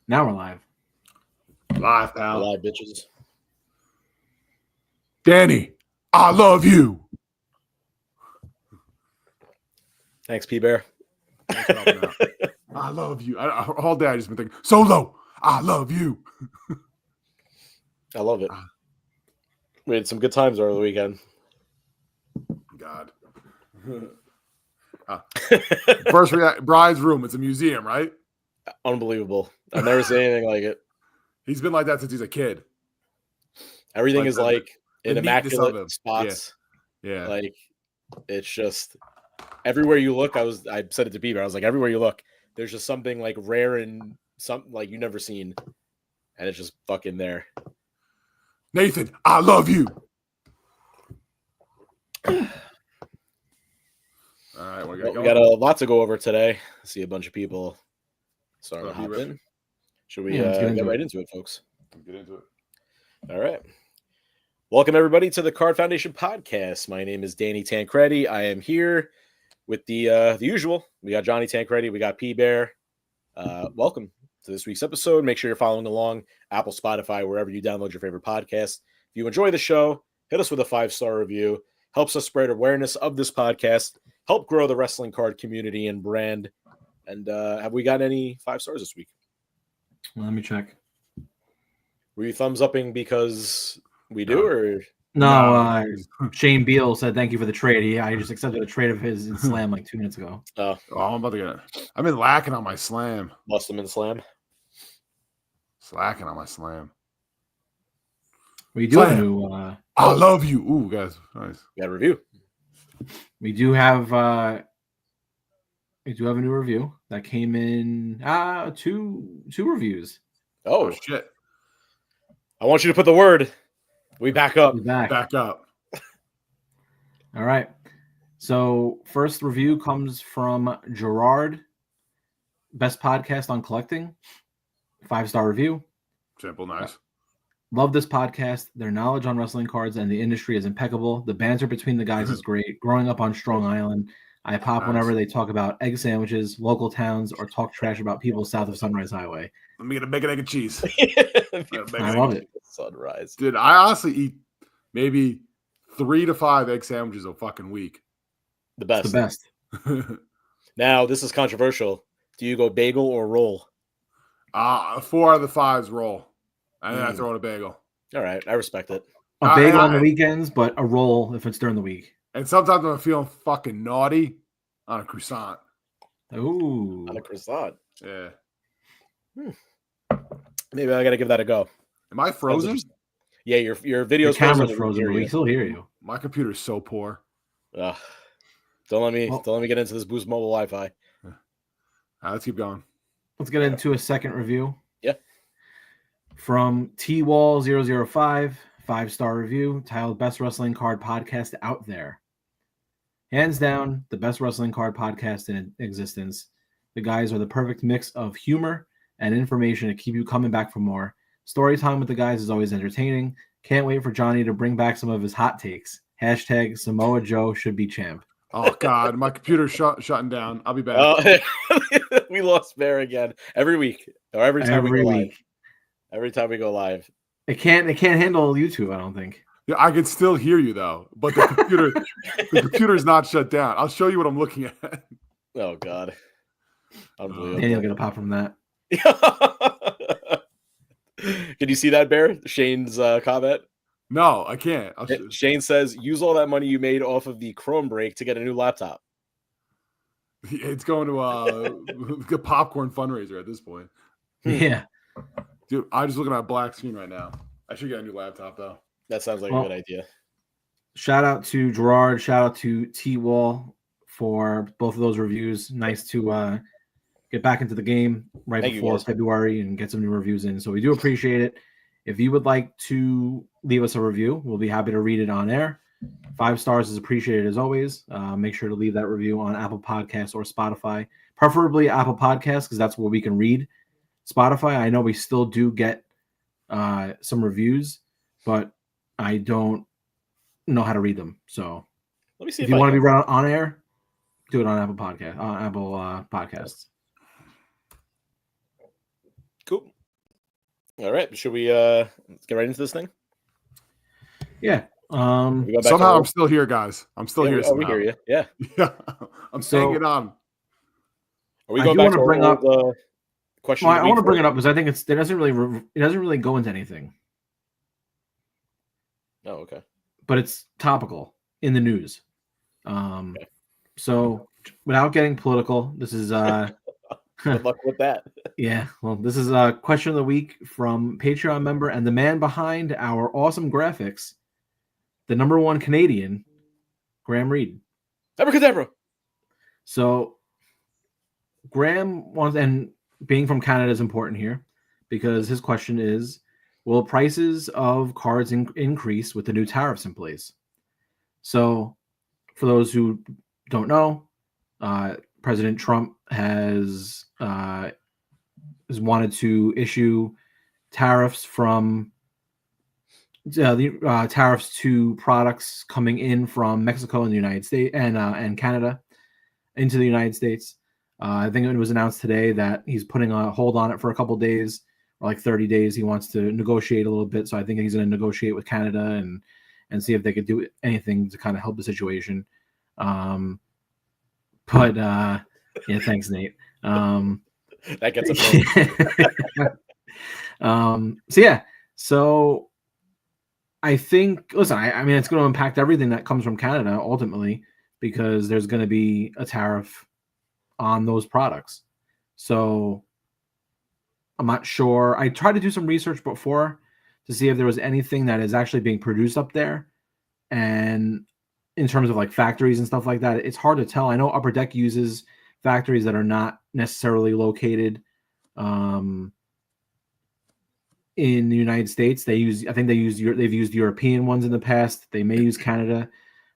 Now we're live. Live, pal. Live, bitches. Danny, I love you. Thanks, P-Bear. I love you. All day I just been thinking, Solo, I love you. I love it. We had some good times over the weekend. God. First, Brian's room. It's a museum, right? Unbelievable. I've never seen anything like it. He's been like that since he's a kid. Everything Like is the in neatness of immaculate him. spots. Yeah. Like, it's just everywhere you look. I said it to Bieber. I was like, everywhere you look, there's just something like rare and something like you've never seen, and it's just fucking there. Nathan, I love you. All right, we got a lot to go over today. I see a bunch of people starting to hop in. Should we get right into it, folks? Get into it. All right. Welcome, everybody, to the Card Foundation podcast. My name is Danny Tancredi. I am here with the usual. We got Johnny Tancredi. We got P-Bear. Welcome to this week's episode. Make sure you're following along Apple, Spotify, wherever you download your favorite podcast. If you enjoy the show, hit us with a 5-star review. Helps us spread awareness of this podcast. Help grow the wrestling card community and brand. And have we got any 5 stars this week? Let me check. Were you thumbs upping because we do, or no? Shane Beal said thank you for the trade. I just accepted a trade of his in Slam like 2 minutes ago. Oh, I'm about to get it. I've been lacking on my Slam. Bust them in Slam. Slacking on my Slam. We do have a new. I love you. Ooh, guys, nice. We got a review. We do have a new review that came in. Two reviews. Oh shit! I want you to put the word. We back up. Back up. All right. So first review comes from Gerard. Best podcast on collecting. 5-star review. Simple, nice. Love this podcast. Their knowledge on wrestling cards and the industry is impeccable. The banter between the guys is great. Growing up on Strong Island, I pop whenever they talk about egg sandwiches, local towns, or talk trash about people south of Sunrise Highway. Let me get a bacon, egg, and cheese. I love it. Sunrise. Dude, I honestly eat maybe 3 to 5 egg sandwiches a fucking week. The best. It's the best. Now, this is controversial. Do you go bagel or roll? 4 out of the 5s roll. And then I throw in a bagel. All right. I respect it. A bagel on the weekends, but a roll if it's during the week. And sometimes when I'm feeling fucking naughty, on a croissant. Ooh. On a croissant. Yeah. Maybe I got to give that a go. Am I frozen? Yeah, your video's camera's frozen, but we still hear you. My computer's so poor. Don't let me get into this Boost Mobile Wi-Fi. Let's keep going. Let's get into a second review. Yeah. From TWall005, 5-star review titled Best Wrestling Card Podcast Out There. Hands down, the best wrestling card podcast in existence. The guys are the perfect mix of humor and information to keep you coming back for more. Story time with the guys is always entertaining. Can't wait for Johnny to bring back some of his hot takes. # Samoa Joe should be champ. Oh, God. My computer's shutting down. I'll be back. We lost Bear again. Every week. Or every time we go live. Every time we go live. It can't handle YouTube, I don't think. Yeah, I can still hear you, though. But the computer's not shut down. I'll show you what I'm looking at. Oh, God. Unbelievable. Daniel get a pop from that. Can you see that, Bear? Shane's comment? No, I can't. Shane says, use all that money you made off of the Chrome break to get a new laptop. It's going to a popcorn fundraiser at this point. Yeah. Dude, I'm just looking at a black screen right now. I should get a new laptop, though. That sounds like a good idea. Shout out to Gerard. Shout out to T-Wall for both of those reviews. Nice to get back into the game before February and get some new reviews in. So we do appreciate it. If you would like to leave us a review, we'll be happy to read it on air. 5 stars is appreciated as always. Make sure to leave that review on Apple Podcasts or Spotify, preferably Apple Podcasts because that's where we can read. Spotify, I know we still do get some reviews, but I don't know how to read them. So let me see if you want to be read on air, do it on Apple Podcasts. Cool. All right. Should we let's get right into this thing? Yeah. Somehow I'm still here, guys. I'm still here. We hear you. Yeah. Yeah. I'm hanging on. Are we going back to bring up the question? Well, I want to bring it up because I think it doesn't really go into anything. Oh, okay. But it's topical in the news. Okay. So without getting political, this is good luck with that. Yeah, well, this is a question of the week from Patreon member and the man behind our awesome graphics, the #1 Canadian, Graham Reed. Abracadabra. So Graham wants, and being from Canada is important here because his question is, will prices of cards increase with the new tariffs in place? So for those who don't know, President Trump has wanted to issue tariffs from tariffs to products coming in from Mexico and the United States and Canada into the United States. I think it was announced today that he's putting a hold on it for a couple of days, or like 30 days. He wants to negotiate a little bit. So I think he's going to negotiate with Canada and see if they could do anything to kind of help the situation. Yeah, thanks, Nate. That gets a so I think, listen, I mean, it's going to impact everything that comes from Canada ultimately, because there's going to be a tariff on those products. So I'm not sure. I tried to do some research before to see if there was anything that is actually being produced up there. And in terms of like factories and stuff like that, it's hard to tell. I know Upper Deck uses factories that are not necessarily located in the United States. They've used European ones in the past. They may use Canada.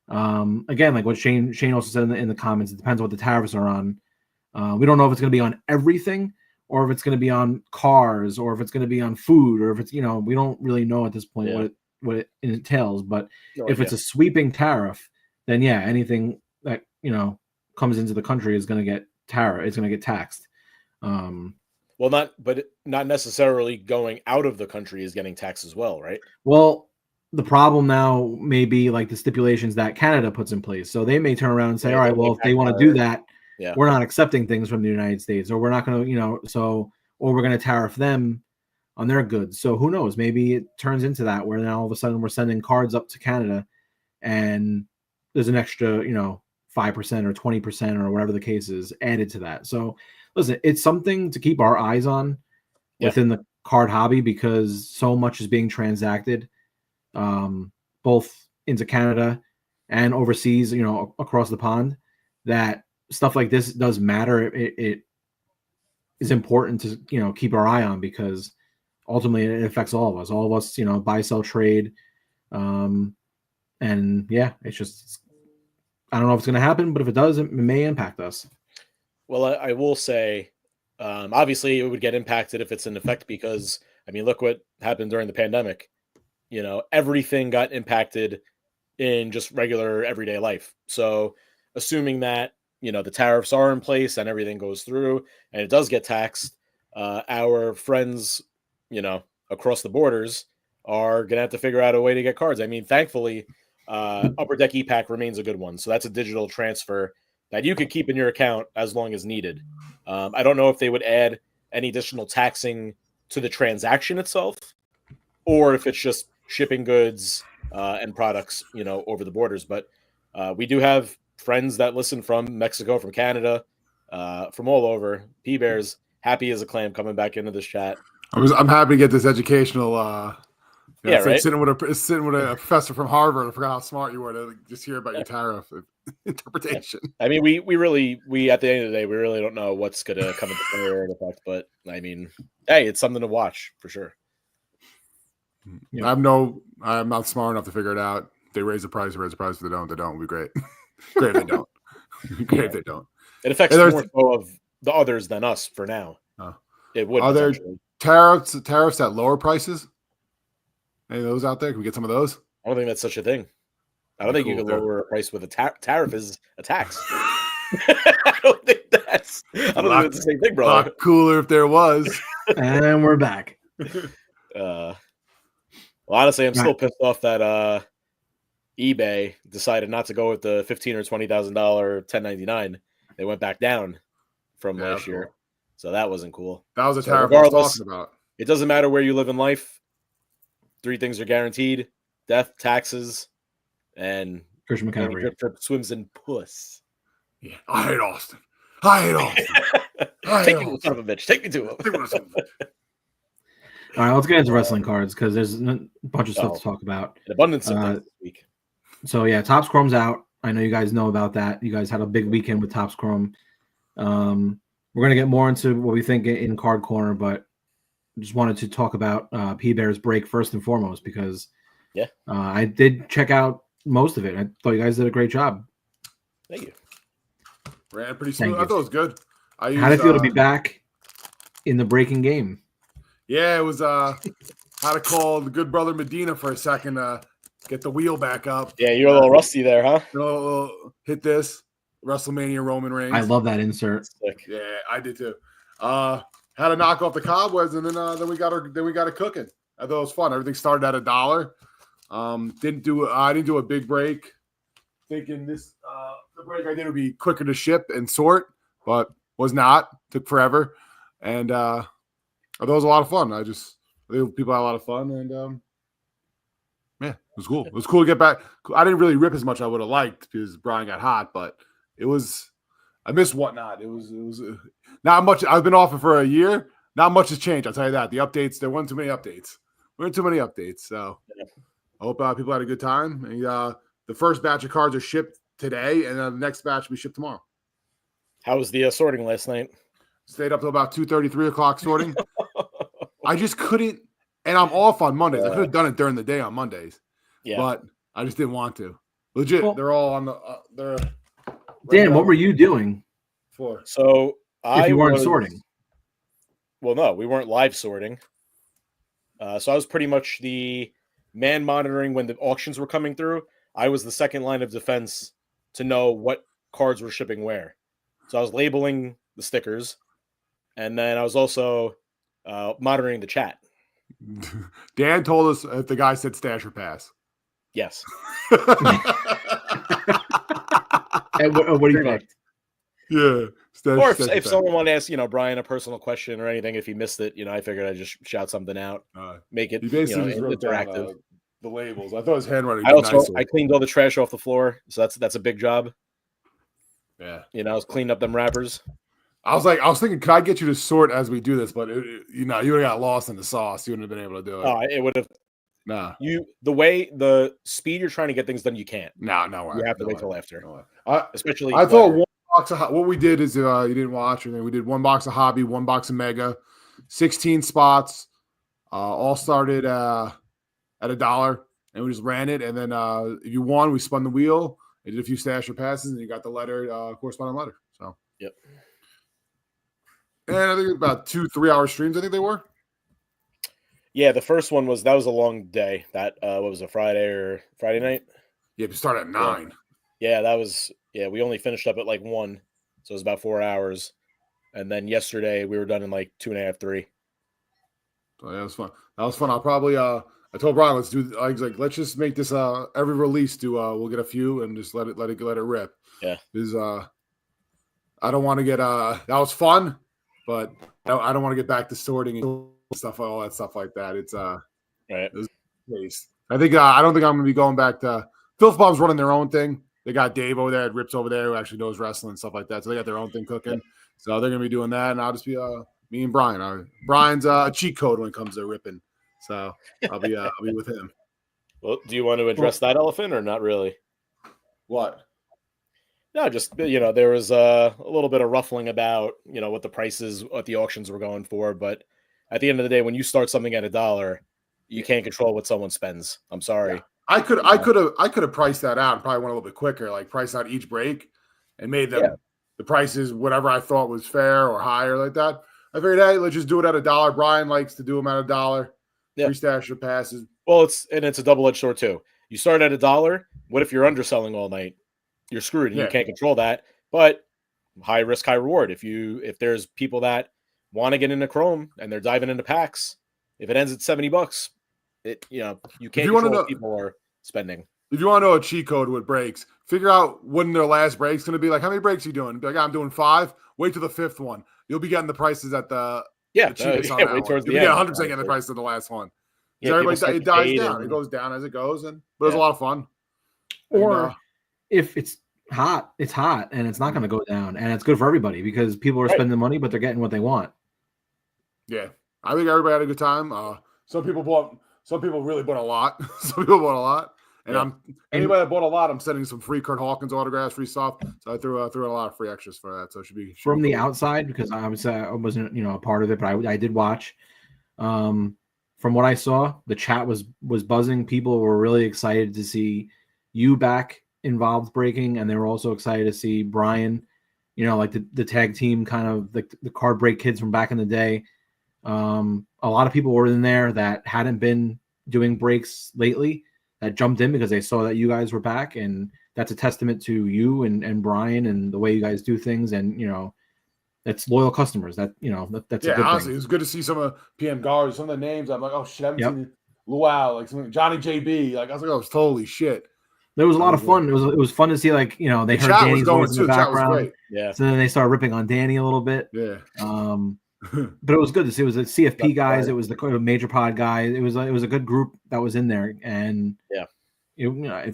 Again, like what Shane also said in the comments, it depends on what the tariffs are on. We don't know if it's going to be on everything, or if it's going to be on cars, or if it's going to be on food, or if it's, we don't really know at this point what it entails. But if it's a sweeping tariff, then yeah, anything that comes into the country is going to get it's going to get taxed. Well, not necessarily going out of the country is getting taxed as well, right? Well, the problem now may be like the stipulations that Canada puts in place. So they may turn around and say, all right, well, if they want to do that, we're not accepting things from the United States, or we're not going to, or we're going to tariff them on their goods. So who knows? Maybe it turns into that, where now all of a sudden we're sending cards up to Canada and there's an extra, 5% or 20% or whatever the case is added to that. So listen, it's something to keep our eyes on within the card hobby, because so much is being transacted, both into Canada and overseas, across the pond, that stuff like this does matter. It is important to, keep our eye on, because ultimately it affects all of us. All of us, buy, sell, trade. And yeah, it's just, I don't know if it's going to happen, but if it does, it may impact us. Well, I will say, obviously it would get impacted if it's in effect, because, I mean, look what happened during the pandemic. Everything got impacted in just regular everyday life. So assuming that, the tariffs are in place and everything goes through and it does get taxed, our friends, across the borders are going to have to figure out a way to get cards. I mean, thankfully, Upper Deck ePack remains a good one. So that's a digital transfer that you could keep in your account as long as needed. I don't know if they would add any additional taxing to the transaction itself, or if it's just shipping goods and products, over the borders. But we do have friends that listen from Mexico, from Canada, from all over. P-Bear's happy as a clam coming back into this chat. I'm happy to get this educational. It's right. Like sitting with a professor from Harvard. I forgot how smart you were to just hear about your tariff interpretation. I mean, we at the end of the day, we really don't know what's going to come into play or effect. But I mean, hey, it's something to watch for sure. I'm not smart enough to figure it out. They raise the price. If they don't, it'll be great. Great if they don't. Great if they don't. It affects more so of the others than us for now. It would. Are there tariffs at lower prices? Any of those out there? Can we get some of those? I don't think that's such a thing. I don't think you can lower a price with a tariff is a tax. I don't think that's the same thing, bro. A lot cooler if there was. And we're back. Well, honestly, I'm still pissed off that eBay decided not to go with the $15,000 or $20,000 1099. They went back down from last year, cool. So that wasn't cool. That was a tariff I was talking about. It doesn't matter where you live in life. 3 things are guaranteed: death, taxes, and Christian McCaffrey. Drip swims in puss. Yeah, I hate Austin. Take me to a son of a bitch. Take me to him. All right, let's get into wrestling cards because there's a bunch of stuff to talk about. An abundance of this week. So yeah, TOPPS Chrome's out. I know you guys know about that. You guys had a big weekend with TOPPS Chrome. We're gonna get more into what we think in Card Corner, but just wanted to talk about P Bear's break first and foremost because I did check out most of it. I thought you guys did a great job. Thank you. Ran pretty smooth. I thought it was good. How did it feel to be back in the breaking game? Yeah, it was had to call the good brother Medina for a second to get the wheel back up. Yeah, you're a little rusty there, huh? Hit this WrestleMania Roman Reigns. I love that insert. Yeah, I did too. Had to knock off the cobwebs, and then we got it cooking. I thought it was fun. Everything started at $1. I didn't do a big break. Thinking the break I did would be quicker to ship and sort, but was not. Took forever, and I thought it was a lot of fun. I think people had a lot of fun, and it was cool. It was cool to get back. I didn't really rip as much as I would have liked because Brian got hot, but it was. I missed Whatnot. It was not much. I've been off it for a year. Not much has changed. I'll tell you that. The updates. There weren't too many updates. So I hope people had a good time. And, the first batch of cards are shipped today, and the next batch will be shipped tomorrow. How was the sorting last night? Stayed up till about 2:30, 3 o'clock sorting. I just couldn't, and I'm off on Mondays. I could have done it during the day on Mondays, but I just didn't want to. Legit, they're all on the. They're. Dan, what were you doing? So if you weren't sorting. Well, no, we weren't live sorting. So I was pretty much the man monitoring when the auctions were coming through. I was the second line of defense to know what cards were shipping where. So I was labeling the stickers, and then I was also monitoring the chat. Dan told us if the guy said stash or pass. Yes. And what do you think? Yeah. Or if someone wanted to ask, Brian a personal question or anything, if he missed it, I figured I'd just shout something out, make it interactive. Down, the labels. I thought his handwriting. I cleaned all the trash off the floor, so that's a big job. Yeah. I was cleaning up them wrappers. I was thinking, could I get you to sort as we do this? But you would have got lost in the sauce. You wouldn't have been able to do it. Oh, it would have. Nah. The speed you're trying to get things done, you can't. No, you have to wait till after. Especially, I thought one box of what we did is you didn't watch, and then we did one box of Hobby, one box of Mega, 16 spots, all started at $1, and we just ran it. And then if you won, we spun the wheel. I did a few stash or passes, and you got the letter, corresponding letter. So yep. And I think about 2-3 hour streams. I think they were. Yeah, the first one was a long day. That what was it, Friday night? Yeah, you start at 9. Yeah, that was. Yeah, we only finished up at like 1, so it was about 4 hours. And then yesterday we were done in like 2.5, 3. So yeah, it was fun. That was fun. I'll probably I told Brian let's just make this every release we'll get a few and just let it rip. Yeah. Because I don't want to get that was fun, but I don't want to get back to sorting and stuff, all that stuff like that. It's right. I think I don't think I'm gonna be going back to Filth Bomb's running their own thing. They got Dave over there, Rips over there, who actually knows wrestling and stuff like that. So they got their own thing cooking. Yeah. So they're gonna be doing that, and I'll just be me and Brian. Brian's a cheat code when it comes to ripping. So I'll be with him. Well, do you want to address that elephant or not really? What? No, just there was a little bit of ruffling about what the prices at the auctions were going for, but at the end of the day, when you start something at $1, you can't control what someone spends. I'm sorry. Yeah. I could have priced that out and probably went a little bit quicker, like price out each break and made them the prices whatever I thought was fair or higher like that. I figured, hey, let's just do it at $1. Brian likes to do them at $1. Yeah. Free stash or passes. Well, it's a double-edged sword too. You start at $1. What if you're underselling all night? You're screwed, and you can't control that. But high risk, high reward. If there's people that want to get into Chrome and they're diving into packs, if it ends at $70, you can't control what people are spending. If you want to know a cheat code with breaks, figure out when their last break's going to be. Like, how many breaks are you doing? Be like, I'm doing 5. Wait till the 5th one. You'll be getting the prices at the cheapest on that wait towards one. the end. You'll be 100% getting the price of the last one. Yeah, everybody it dies down. It goes down as it goes, but it's a lot of fun. Or if it's hot, and it's not going to go down, and it's good for everybody because people are spending money, but they're getting what they want. Yeah, I think everybody had a good time. Some people really bought a lot. Some people bought a lot. And anybody that bought a lot, I'm sending some free Kurt Hawkins autographs, free stuff. So I threw in a lot of free extras for that. So it should be from the outside, because I wasn't a part of it, but I did watch. From what I saw, the chat was buzzing. People were really excited to see you back involved breaking, and they were also excited to see Brian. Like the tag team, kind of the card break kids from back in the day. A lot of people were in there that hadn't been doing breaks lately, that jumped in because they saw that you guys were back, and that's a testament to you and Brian and the way you guys do things, and that's loyal customers. That's a good honestly, thing. It was good to see some of PM Gars, some of the names. I'm like, oh shit, I haven't seen Luau, like something Johnny JB. Like I was like, oh, holy shit. There was a lot of fun. It was fun to see, like, they heard Danny's voice in the background. Yeah. So then they started ripping on Danny a little bit. Yeah. But it was good to see. It was the CFP guys. It was the Major Pod guys. It was a good group that was in there, and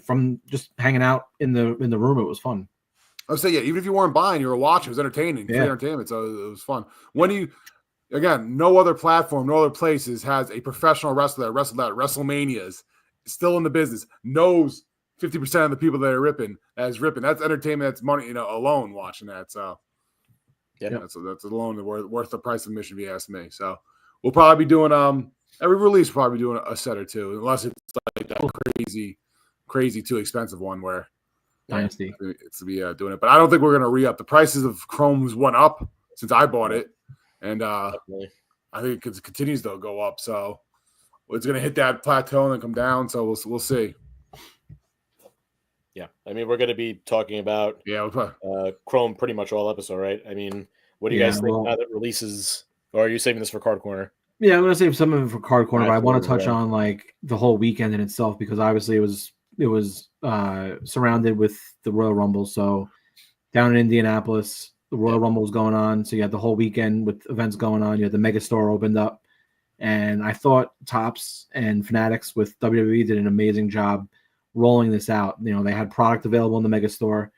from just hanging out in the room, it was fun. I would say, even if you weren't buying, you were watching. It was entertaining, free entertainment. So it was fun. No other platform, no other places has a professional wrestler that wrestled at WrestleManias, still in the business, knows 50% of the people that are ripping. That's entertainment. That's money, alone watching that. So that's alone worth the price of admission, if you ask me. So we'll probably be doing every release, probably doing a set or two, unless it's like that crazy too expensive one where Dynasty. It's to be doing it. But I don't think we're going to re-up. The prices of Chrome's went up since I bought it. And I think it continues to go up. So it's going to hit that plateau and then come down. So we'll see. Yeah. I mean, we're going to be talking about Chrome pretty much all episode, right? I mean, what do you guys think now that releases? Or are you saving this for Card Corner? Yeah, I'm going to save some of it for Card Corner, but I want to touch on like the whole weekend in itself, because obviously it was surrounded with the Royal Rumble. So down in Indianapolis, the Royal Rumble was going on. So you had the whole weekend with events going on. You had the Megastore opened up. And I thought Topps and Fanatics with WWE did an amazing job rolling this out. They had product available in the Megastore.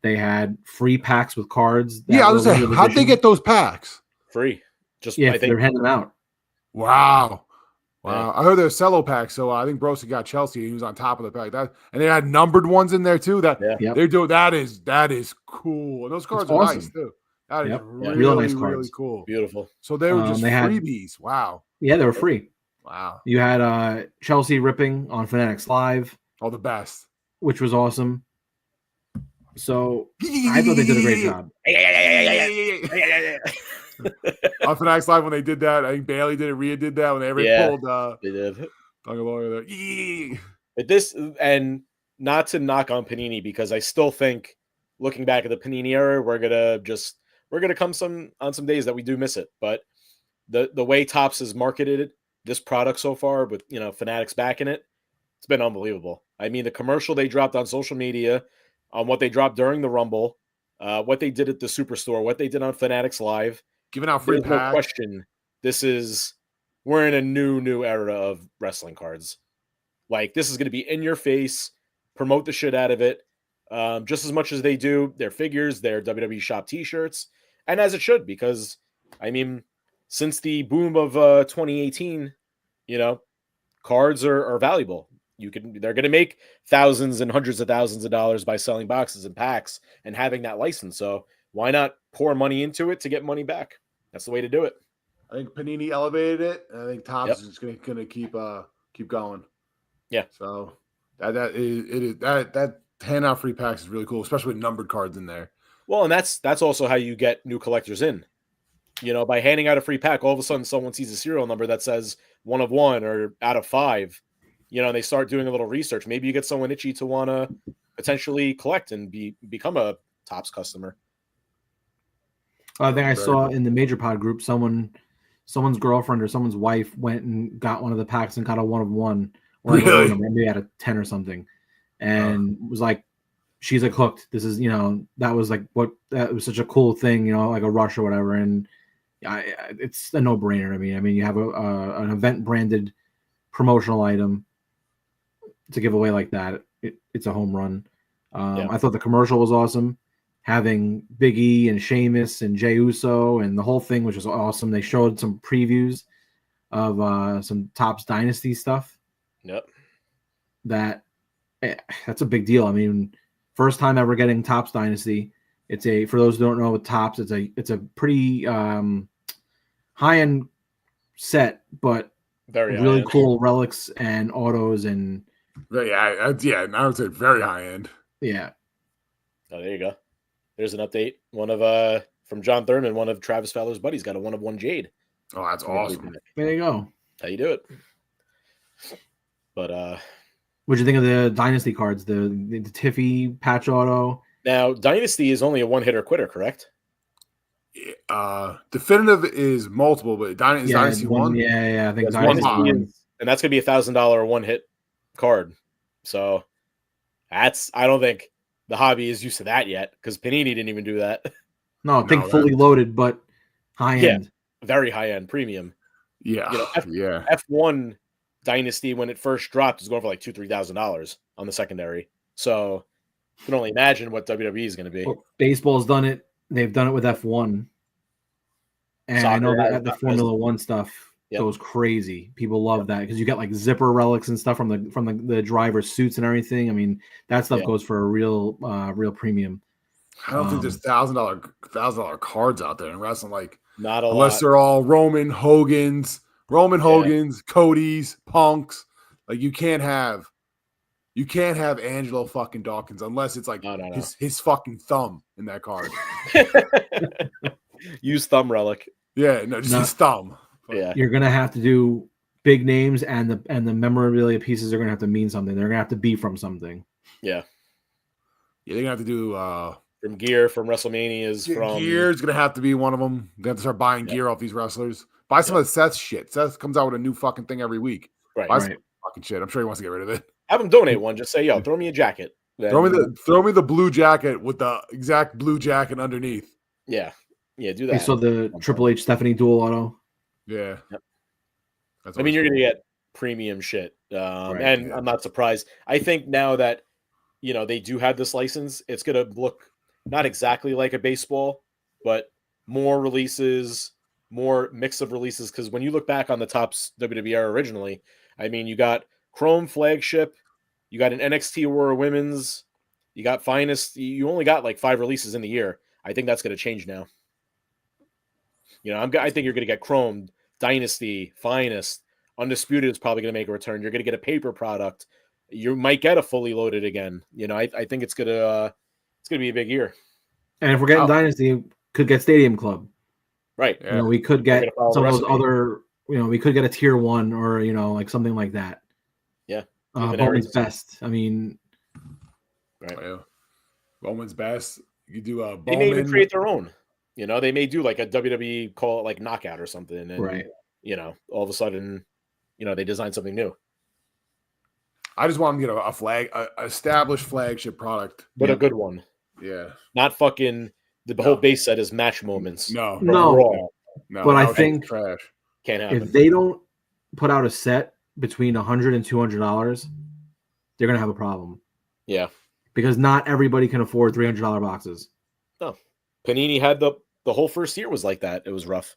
They had free packs with cards. I was saying, how'd they get those packs? Free. I think they're handing them out. Wow. Yeah. I heard there's cello packs, so I think Broski got Chelsea. He was on top of the pack. And they had numbered ones in there too. They're doing that is cool. And those cards are nice too. That is really nice cards. Really cool. Beautiful. So they were just freebies. Wow. Yeah, they were free. Wow. You had Chelsea ripping on Fanatics Live. Oh, the best. Which was awesome. So I thought they did a great job. On Fanatics Live when they did that, I think Bailey did it, Rhea did that when they pulled they did. But this, and not to knock on Panini, because I still think, looking back at the Panini era, we're gonna come on some days that we do miss it. But the way Topps has marketed this product so far, with Fanatics backing it, it's been unbelievable. I mean, the commercial they dropped on social media, on what they dropped during the Rumble, what they did at the Superstore, what they did on Fanatics Live, giving out free packs. No question, we're in a new era of wrestling cards. Like, this is going to be in your face, promote the shit out of it, just as much as they do their figures, their WWE Shop T-shirts, and as it should, because I mean, since the boom of 2018, cards are valuable. They're going to make thousands and hundreds of thousands of dollars by selling boxes and packs and having that license. So why not pour money into it to get money back? That's the way to do it. I think Panini elevated it, and I think Topps is going to keep going. Yeah. So that hand out free packs is really cool, especially with numbered cards in there. Well, and that's also how you get new collectors in. By handing out a free pack, all of a sudden someone sees a serial number that says 1 of 1 or out of 5. And they start doing a little research. Maybe you get someone itchy to want to potentially collect and become a Topps customer. I think I saw in the Major Pod group someone someone's girlfriend or someone's wife went and got one of the packs and got a 1 of 1 or like Really? maybe out of 10 or something, and was like, she's like hooked. This is that was like that was such a cool thing, like a rush or whatever, and it's a no-brainer. I mean, you have an event branded promotional item to give away like that. It's a home run. I thought the commercial was awesome, having Big E and Sheamus and Jey Uso and the whole thing, which was awesome. They showed some previews of some Topps Dynasty stuff. Yep. That's a big deal. I mean, first time ever getting Topps Dynasty. It's for those who don't know what Topps, it's a pretty high-end set, but very really cool relics and autos and I would say very high end. Yeah. Oh, there you go. There's an update. One of from John Thurman, one of Travis Fowler's buddies, got a 1 of 1 Jade. Oh, that's awesome. There you go. How you do it? But what'd you think of the Dynasty cards? The Tiffy patch auto. Now, Dynasty is only a one-hitter quitter, correct? Definitive is multiple, but Dynasty one. Yeah. I think Dynasty is, and that's gonna be $1,000 one-hit card. So I don't think the hobby is used to that yet, because Panini didn't even do that. No, I think fully loaded, but high end. Very high end, premium. Yeah, F1 Dynasty when it first dropped was going for like $2,000-$3,000 on the secondary. So you can only imagine what WWE is going to be. Well, baseball's done it. They've done it with F1, and I know that the Formula One stuff goes crazy. People love that because you get like zipper relics and stuff from the driver's suits and everything. I mean, that stuff goes for a real premium. I don't think there's $1,000 cards out there in wrestling. Like not a unless lot. They're all Roman Hogan's, Cody's, Punk's. Like you can't have Angelo fucking Dawkins unless it's like his fucking thumb in that card. Use thumb relic. Yeah, just his thumb. Yeah, you're gonna have to do big names, and the memorabilia pieces are gonna have to mean something. They're gonna have to be from something. Yeah, they're gonna have to do from gear, from WrestleManias, from gear's gonna have to be one of them. They have to start buying gear off these wrestlers. Buy some of Seth's shit. Seth comes out with a new fucking thing every week. Buy some fucking shit. I'm sure he wants to get rid of it. Have him donate one. Just say, yo, throw me a jacket. Throw me the blue jacket with the exact blue jacket underneath. Yeah, do that. So the Triple H Stephanie dual auto. Yeah. Yep. I mean, you're gonna get premium shit, and I'm not surprised. I think now that they do have this license, it's gonna look not exactly like a baseball, but more releases, more mix of releases. Because when you look back on the Topps WWE era originally, I mean, you got Chrome Flagship, you got an NXT Aurora Women's, you got Finest. You only got like 5 releases in the year. I think that's going to change now. I think you're going to get Chrome, Dynasty, Finest, Undisputed is probably going to make a return. You're going to get a paper product. You might get a fully loaded again. I think it's gonna be a big year. And if we're getting Dynasty, could get Stadium Club. Right. Yeah. We could get some of those other. We could get a tier 1 or like something like that. Yeah. Bowman's Best. I mean, right. Yeah. Bowman's Best. You do a. They may even create their own. They may do like a WWE, call it like Knockout or something, and all of a sudden, they design something new. I just want them to get a established flagship product, but a good one. Yeah, not fucking the whole base set is match moments. No. But I think trash can't happen. If they don't put out a set between $100 and $200, they're gonna have a problem. Yeah, because not everybody can afford $300 boxes. No, Panini had the whole first year was like that. It was rough,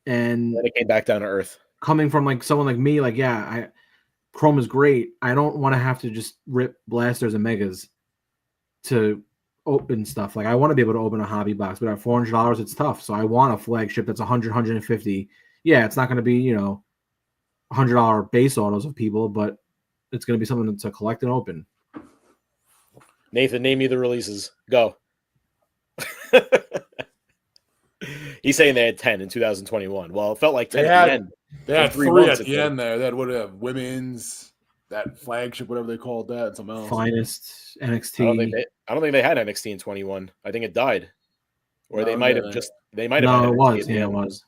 and then it came back down to earth. Coming from like someone like me, Chrome is great. I don't want to have to just rip blasters and megas to open stuff. Like I want to be able to open a hobby box, but at $400, it's tough. So I want a flagship that's 100, 150. Yeah, it's not going to be, $100 base autos of people, but it's going to be something to collect and open. Nathan, name me the releases. Go. He's saying they had 10 in 2021. Well, it felt like 10 at the end. They had 3 at the end there. They had women's, that flagship, whatever they called that, and something else. Finest, NXT. I don't think they had NXT in 21. I think it died. Or they might have just. They might have. No, it was. Yeah, it was.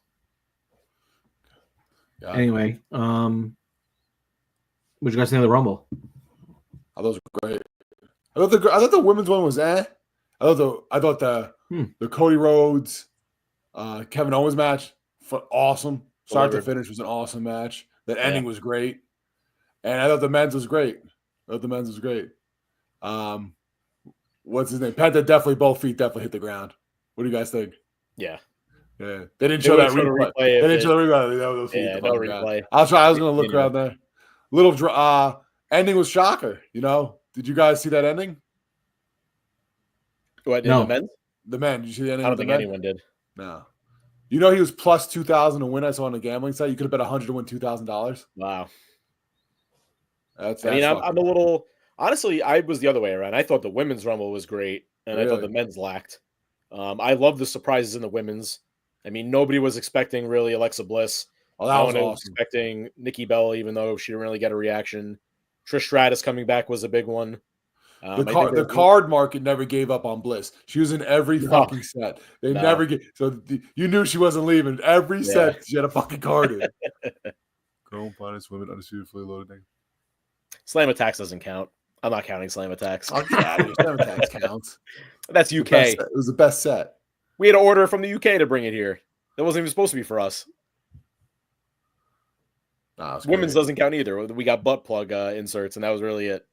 Yeah. Anyway, what you guys think of the Rumble? I thought those were great. I thought the women's one was I thought the Cody Rhodes, Kevin Owens match awesome. Start to finish was an awesome match. The ending was great, and I thought the men's was great. What's his name? Penta both feet definitely hit the ground. What do you guys think? Yeah. Yeah. They didn't show that replay. They didn't show the replay. Those feet no replay. I was going to look around there. Little ending was shocker. You know, did you guys see that ending? What, no. The men? The men. Did you see the ending? I don't think anyone did. No. You know he was plus 2,000 to win. I saw on a gambling site. You could have bet 100 to win $2,000. Wow. That's I'm a little. Honestly, I was the other way around. I thought the women's Rumble was great, and I thought the men's lacked. I love the surprises in the women's. I mean, nobody was expecting really Alexa Bliss. Oh, that was awesome. Was expecting Nikki Bella, even though she didn't really get a reaction. Trish Stratus coming back was a big one. The card market never gave up on Bliss. She was in every fucking set. They never get you knew she wasn't leaving. Every set she had a fucking card in. Girl, finest women, undisputed, fully loaded. Slam attacks doesn't count. I'm not counting slam attacks. Oh, yeah, slam attacks counts. That's UK. It was the best set. We had to order from the UK to bring it here. That wasn't even supposed to be for us. Women's doesn't count either. We got butt plug inserts, and that was really it.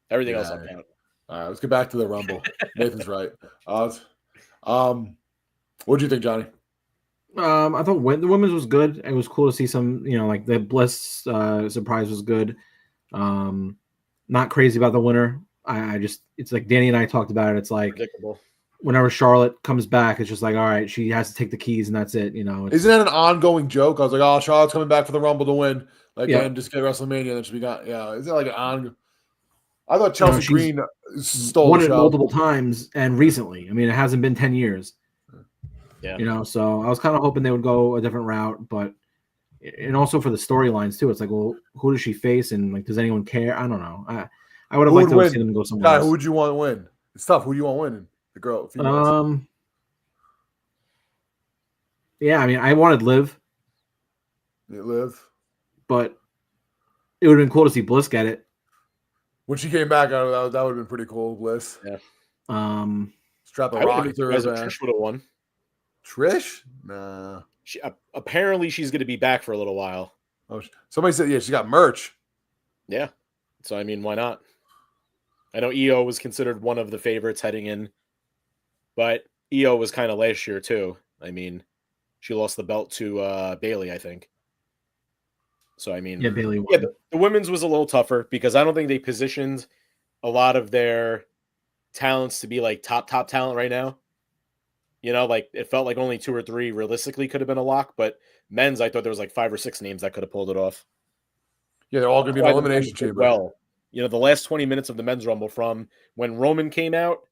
Everything else don't count. All right, let's get back to the Rumble. Nathan's right. What do you think, Johnny? I thought the women's was good. It was cool to see some, like the Bliss surprise was good. Not crazy about the winner. It's like Danny and I talked about it. It's like predictable. Whenever Charlotte comes back, it's just like, all right, she has to take the keys and that's it. Isn't that an ongoing joke? I was like, oh, Charlotte's coming back for the Rumble to win. And just get WrestleMania. And then she'll be gone. Yeah. Is that like an ongoing? I thought Chelsea Green stole won the it show multiple times and recently. I mean, it hasn't been 10 years. Yeah. So I was kind of hoping they would go a different route, and also for the storylines too. It's like, well, who does she face, and like, does anyone care? I don't know. I would have liked to have seen them go somewhere else. Who would you want to win? It's tough. Who do you want winning? The girl. Yeah, I mean, I wanted Liv. But it would have been cool to see Bliss get it. When she came back, that would have been pretty cool, Bliss. Yeah. Strap a rocket to her. Trish would have won. Trish? Nah. Apparently, she's going to be back for a little while. Oh, somebody said, she got merch. Yeah. So, I mean, why not? I know EO was considered one of the favorites heading in, but EO was kind of last year, too. I mean, she lost the belt to Bayley, I think. So, I mean, Bayley won. Yeah, the women's was a little tougher because I don't think they positioned a lot of their talents to be like top talent right now. Like it felt like only 2 or 3 realistically could have been a lock, but men's, I thought there was like 5 or 6 names that could have pulled it off. Yeah, they're all going to be in the elimination chamber. Well, the last 20 minutes of the men's Rumble from when Roman came out,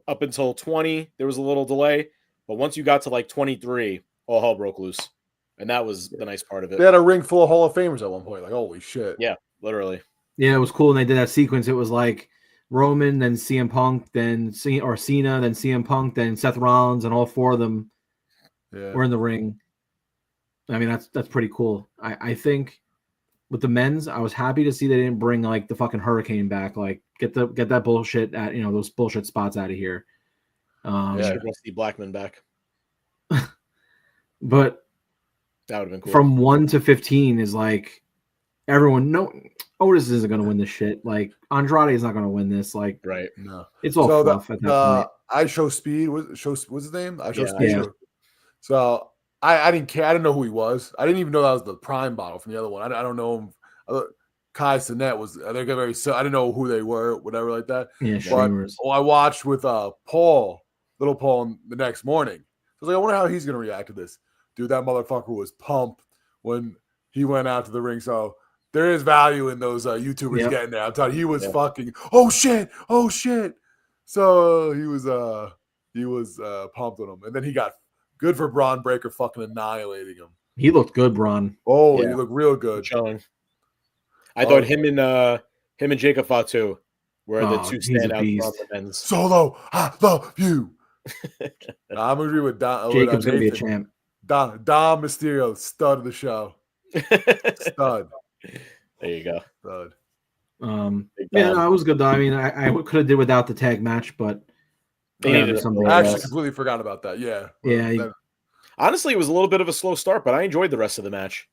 up until 20, there was a little delay, but once you got to like 23, all hell broke loose. And that was the nice part of it. They had a ring full of Hall of Famers at one point. Like, holy shit. Yeah, literally. Yeah, it was cool. And they did that sequence. It was like Roman, then CM Punk, then Cena, then CM Punk, then Seth Rollins, and all 4 of them were in the ring. I mean, that's pretty cool. I think with the men's, I was happy to see they didn't bring like the fucking Hurricane back. Like, get that bullshit at those bullshit spots out of here. Rusty Blackman back. But that would have been cool. From 1 to 15 is like everyone. No, Otis isn't going to win this shit. Like Andrade is not going to win this. Like, right? No, it's all fluff at that point. I Show Speed. What's his name? I Show Speed. Yeah. So I didn't care. I didn't know who he was. I didn't even know that was the Prime bottle from the other one. I don't know him. Kai Cenat was. They're very. I didn't know who they were. Whatever like that. Yeah, I watched with little Paul, the next morning. I was like, I wonder how he's going to react to this. Dude, that motherfucker was pumped when he went out to the ring. So there is value in those YouTubers getting there. I'm telling you, he was fucking, oh shit. So he was pumped on him. And then he got good for Braun Breaker fucking annihilating him. He looked good, Braun. Oh, he looked real good. Showing. I thought him and Jacob Fatu were the 2 standouts from the men's. Solo, I love you. I'm agree with Don. Jacob's gonna be a champ. Dom Mysterio, stud of the show. Stud. There you go. Stud. Yeah, no, it was good though. I mean, I could have did without the tag match, but They needed something. I actually completely forgot about that. Yeah. Yeah. Honestly, it was a little bit of a slow start, but I enjoyed the rest of the match.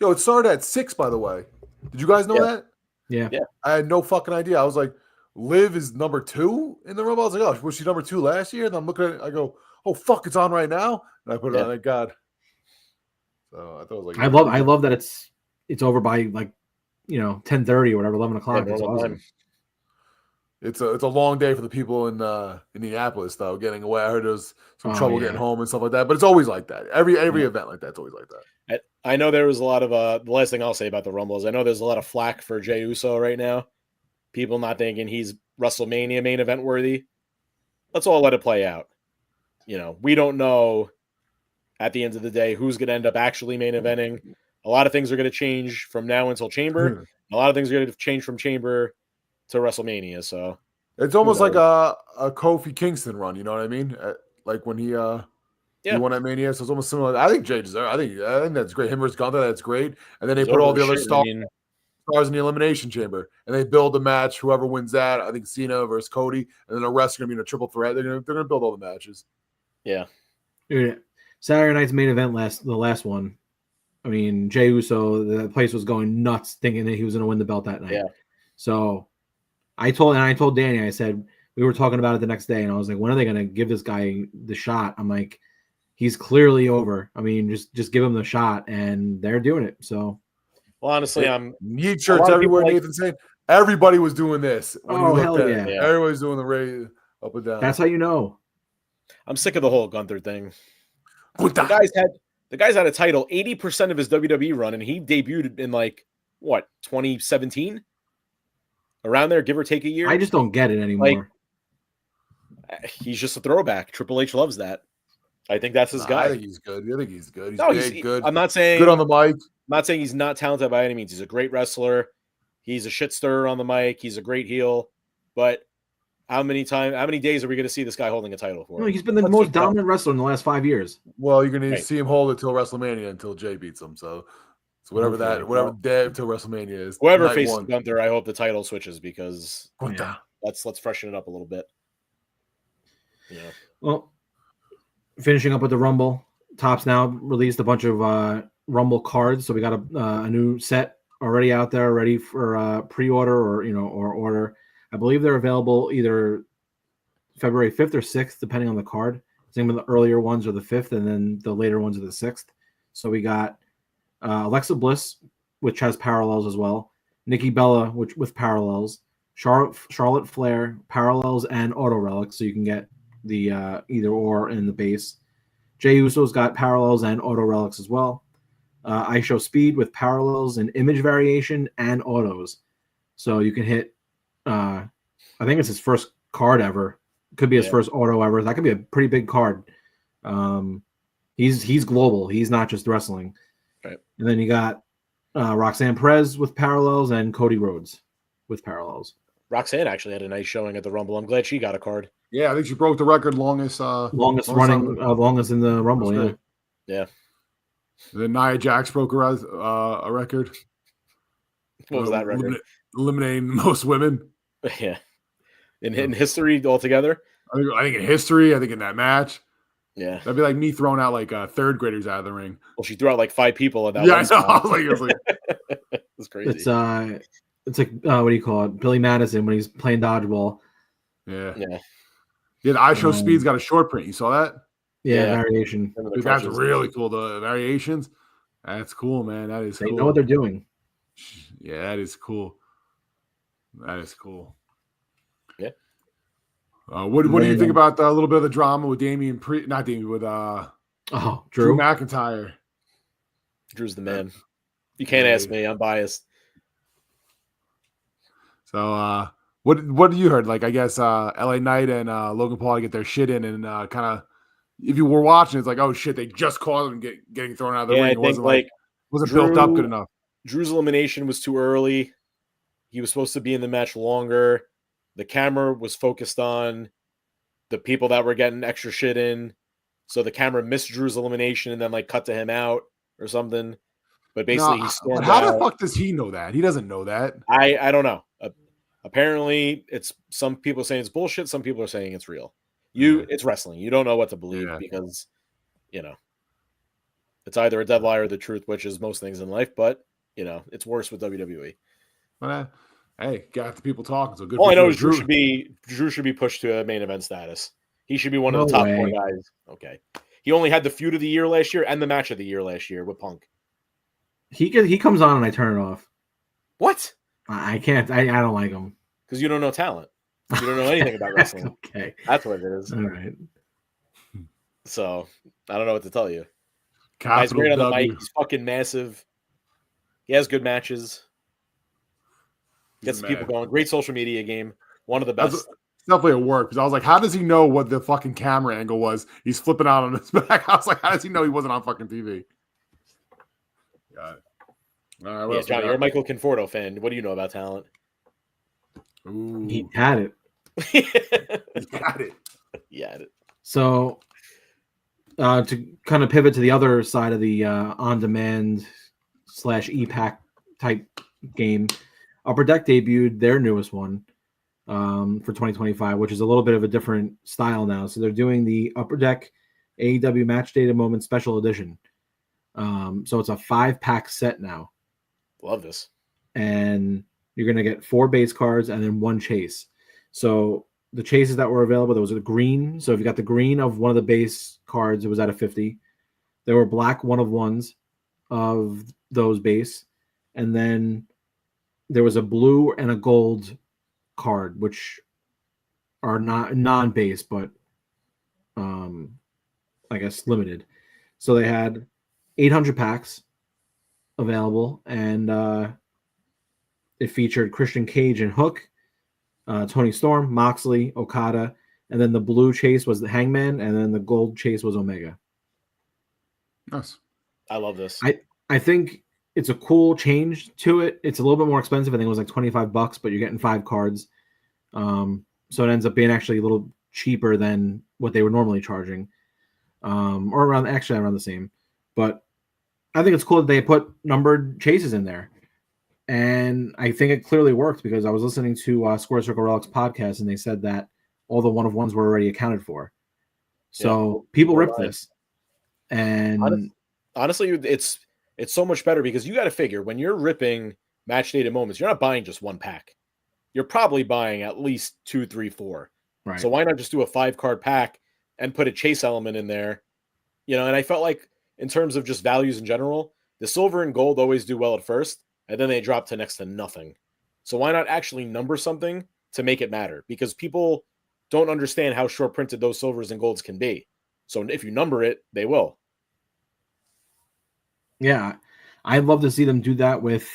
Yo, it started at 6, by the way. Did you guys know that? Yeah. I had no fucking idea. I was like, Liv is number 2 in the Rumble. I was like, oh, was she number 2 last year? And I'm looking at it, I go, oh fuck, it's on right now. And I put it on. Thank God. So I thought it was like, I love that it's over by like 10:30 or whatever, 11 o'clock. It's awesome. It's a long day for the people in Indianapolis though, getting away. I heard there's some trouble getting home and stuff like that. But it's always like that. Every event like that's always like that. I know there was a lot of the last thing I'll say about the Rumble is I know there's a lot of flack for Jey Uso right now. People not thinking he's WrestleMania main event worthy. Let's all let it play out. We don't know at the end of the day who's going to end up actually main eventing. A lot of things are going to change from now until Chamber. A lot of things are going to change from Chamber to WrestleMania. So it's almost like a Kofi Kingston run. You know what I mean? Like when he won at Mania. So it's almost similar. I think Jay deserves. I think that's great. Him versus Gunther, that's great. And then they put all the other stars in the Elimination Chamber, and they build the match. Whoever wins that, I think Cena versus Cody, and then the rest are going to be in a triple threat. They're gonna build all the matches. Yeah. Saturday night's main event, the last one. I mean, Jey Uso, the place was going nuts thinking that he was going to win the belt that night. Yeah. So I told Danny, I said, we were talking about it the next day, and I was like, when are they going to give this guy the shot? I'm like, he's clearly over. I mean, just give him the shot, and they're doing it. So, well, honestly, I'm need shirts everywhere. Nathan said everybody was doing this. Oh hell yeah! Everybody's doing the raise up and down. That's how you know. I'm sick of the whole Gunther thing. The guy's had a title 80% of his WWE run, and he debuted in 2017, around there, give or take a year. I just don't get it anymore. He's just a throwback. Triple H loves that. I think that's his guy. I think he's good. He's big, good. I'm not saying good on the mic. I'm not saying he's not talented by any means. He's a great wrestler. He's a shit stirrer on the mic. He's a great heel. But how many days are we going to see this guy holding a title for? No, he's been the most dominant wrestler in the last 5 years. Well, you're going to see him hold it till WrestleMania until Jay beats him. So whatever day till WrestleMania is. Whoever faces Gunther, I hope the title switches because let's freshen it up a little bit. Yeah. Well, finishing up with the Rumble, Topps now released a bunch of Rumble cards, so we got a new set already out there, ready for pre-order or order. I believe they're available either February 5th or 6th, depending on the card. Some of the earlier ones are the 5th, and then the later ones are the 6th. So we got Alexa Bliss, which has parallels as well. Nikki Bella, which with parallels. Charlotte Flair, parallels and auto relics, so you can get the either or in the base. Jey Uso's got parallels and auto relics as well. I Show Speed with parallels and image variation and autos. So you can hit, I think it's his first card ever. Could be his first auto ever. That could be a pretty big card. He's global. He's not just wrestling. Right. And then you got Roxanne Perez with parallels and Cody Rhodes with parallels. Roxanne actually had a nice showing at the Rumble. I'm glad she got a card. Yeah, I think she broke the record longest in the Rumble. Yeah. Then Nia Jax broke a record. What was that record? Eliminating most women. Yeah. In history altogether? I think in history. I think in that match. Yeah. That'd be like me throwing out third graders out of the ring. Well, she threw out 5 people in that one spot. I know. It's crazy. It's like what do you call it? Billy Madison when he's playing dodgeball. Yeah. The I Show Speed's got a short print. You saw that? Yeah. Variation. That's really cool. The variations. That's cool, man. That is cool. They know what they're doing. Yeah, that is cool. Yeah. What do you think about a little bit of the drama with Drew McIntyre? Drew's the man. You can't ask me. I'm biased. So, what you heard? I guess LA Knight and Logan Paul get their shit in, and kind of, if you were watching, it's like, oh shit, they just caught him getting thrown out of the ring. It wasn't built up good enough. Drew's elimination was too early. He was supposed to be in the match longer. The camera was focused on the people that were getting extra shit in. So the camera missed Drew's elimination and then like cut to him out or something. But basically, he stormed but how out. the fuck does he know that? He doesn't know that. I don't know. Apparently, it's some people saying it's bullshit. Some people are saying it's real. It's wrestling. You don't know what to believe because, it's either a dead lie or the truth, which is most things in life. But it's worse with WWE. But hey, got the people talking. So good. All I know is Drew should be pushed to a main event status. He should be one of the top 4 guys. Okay, he only had the feud of the year last year and the match of the year last year with Punk. He comes on and I turn it off. What? I can't. I don't like him because you don't know talent. You don't know anything about wrestling. Okay, that's what it is. All right. So I don't know what to tell you. He's great on the mic. He's fucking massive. He has good matches. Gets the people going. Great social media game. One of the best. It's definitely a work because I was like, how does he know what the fucking camera angle was? He's flipping out on his back. I was like, how does he know he wasn't on fucking TV? Got it. All right, Johnny, you're a Michael Conforto fan. What do you know about talent? Ooh. He had it. He got it. He had it. So, to kind of pivot to the other side of the on-demand / e-pack type game, Upper Deck debuted their newest one for 2025, which is a little bit of a different style now. So they're doing the Upper Deck AEW Match Data Moment Special Edition. So it's a 5-pack set now. Love this. And you're going to get 4 base cards and then 1 chase. So the chases that were available, there was a green. So if you got the green of one of the base cards, it was at a 50. There were black 1-of-1s of those base. And then there was a blue and a gold card, which are not non-base, but I guess limited. So they had 800 packs available, and it featured Christian Cage and Hook, Tony Storm, Moxley, Okada, and then the blue chase was the Hangman, and then the gold chase was Omega. Nice. I love this. I think it's a cool change to it. It's a little bit more expensive. I think it was like $25, but you're getting 5 cards. So it ends up being actually a little cheaper than what they were normally charging. Or around the same. But I think it's cool that they put numbered chases in there. And I think it clearly worked because I was listening to Square Circle Relics podcast, and they said that all the 1-of-1s were already accounted for. So people ripped this. And honestly, it's so much better because you got to figure when you're ripping Match Data Moments, you're not buying just 1 pack. You're probably buying at least 2, 3, 4. Right. So why not just do a 5-card pack and put a chase element in there? And I felt like in terms of just values in general, the silver and gold always do well at first, and then they drop to next to nothing. So why not actually number something to make it matter? Because people don't understand how short printed those silvers and golds can be. So if you number it, they will. Yeah, I'd love to see them do that with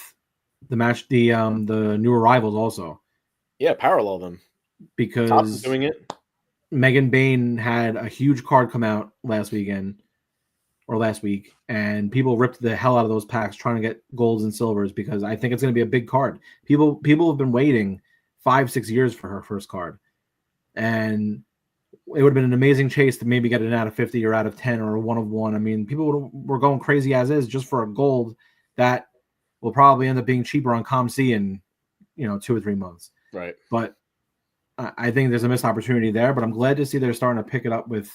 the new arrivals also. Yeah, parallel them. Because TOPPS is doing it. Megan Bain had a huge card come out last week, and people ripped the hell out of those packs trying to get golds and silvers because I think it's going to be a big card. People have been waiting 5-6 years for her first card, and it would have been an amazing chase to maybe get it out of 50 or out of 10 or a 1-of-1. I mean, people were going crazy as is just for a gold that will probably end up being cheaper on ComC in 2 or 3 months. Right. But I think there's a missed opportunity there. But I'm glad to see they're starting to pick it up with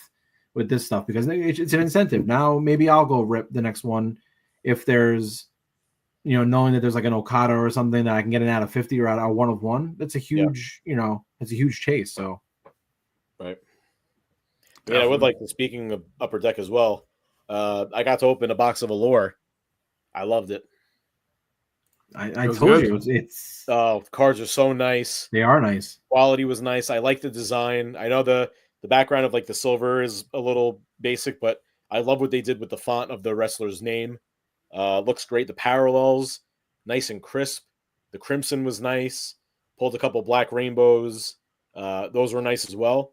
this stuff because it's an incentive. Now maybe I'll go rip the next one if there's knowing that there's like an Okada or something that I can get it out of 50 or out of 1-of-1. That's a huge it's a huge chase. So right. Yeah, I would like to. Speaking of Upper Deck as well, I got to open a box of Allure. I loved it. I told you it's cards are so nice. They are nice. Quality was nice. I like the design. I know the background of like the silver is a little basic, but I love what they did with the font of the wrestler's name. Looks great. The parallels, nice and crisp. The crimson was nice. Pulled a couple black rainbows. Those were nice as well.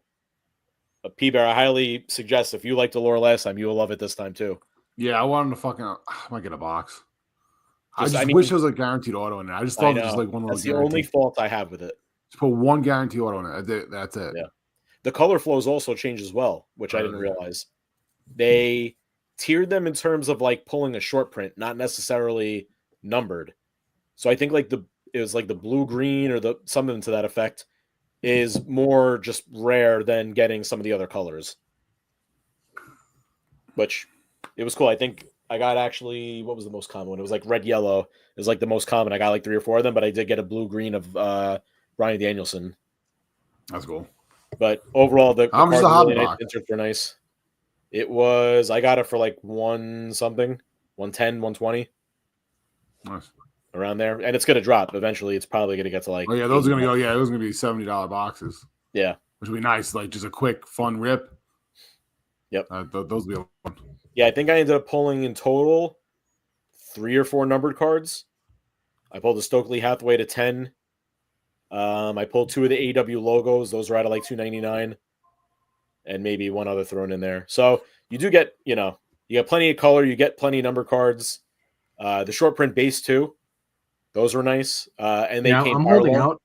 P-Bear, I highly suggest if you liked Allure last time, you will love it this time too. Yeah, I wanted to fucking. I might get a box. I wish there was a guaranteed auto in it. I just thought it was just like one of those. That's the only fault I have with it. Just put 1 guaranteed auto in it. That's it. Yeah. The color flows also change as well, which I didn't realize. they tiered them in terms of like pulling a short print, not necessarily numbered. So I think like it was like the blue green or the something to that effect is more just rare than getting some of the other colors. Which it was cool. I think I got actually, what was the most common one? It was like red yellow. It was like the most common. I got like 3 or 4 of them, but I did get a blue green of Brian Danielson. That's cool. But overall, the how much is the hobby box? Inserts were nice. It was, I got it for like 1 something, 110, 120. Nice. Around there. And it's going to drop. Eventually, it's probably going to get to like. Oh, yeah, those are going to go. Yeah, those are going to be $70 boxes. Yeah. Which would be nice. Like just a quick, fun rip. Yep. Those would be fun. Yeah, I think I ended up pulling in total 3 or 4 numbered cards. I pulled the Stokely Hathaway to 10. I pulled 2 of the AEW logos. Those were out of like $2.99. And maybe 1 other thrown in there. So you do get, you get plenty of color. You get plenty of number cards. The short print base too. Those were nice. And they came. I'm holding out.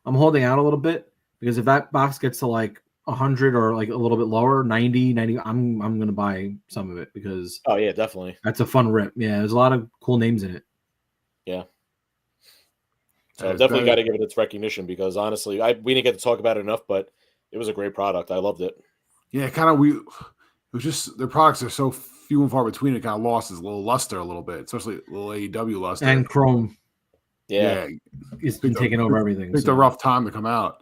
I'm holding out a little bit because if that box gets to like 100 or like a little bit lower, 90, I'm going to buy some of it because. Oh yeah, definitely. That's a fun rip. Yeah, there's a lot of cool names in it. Yeah. So I've definitely got to give it its recognition because honestly, we didn't get to talk about it enough, but it was a great product. I loved it. Yeah, it was just their products are so few and far between. It kind of lost its little luster a little bit, especially a little AEW luster. And Chrome. Yeah. It's been taking over everything. It's a rough time to come out.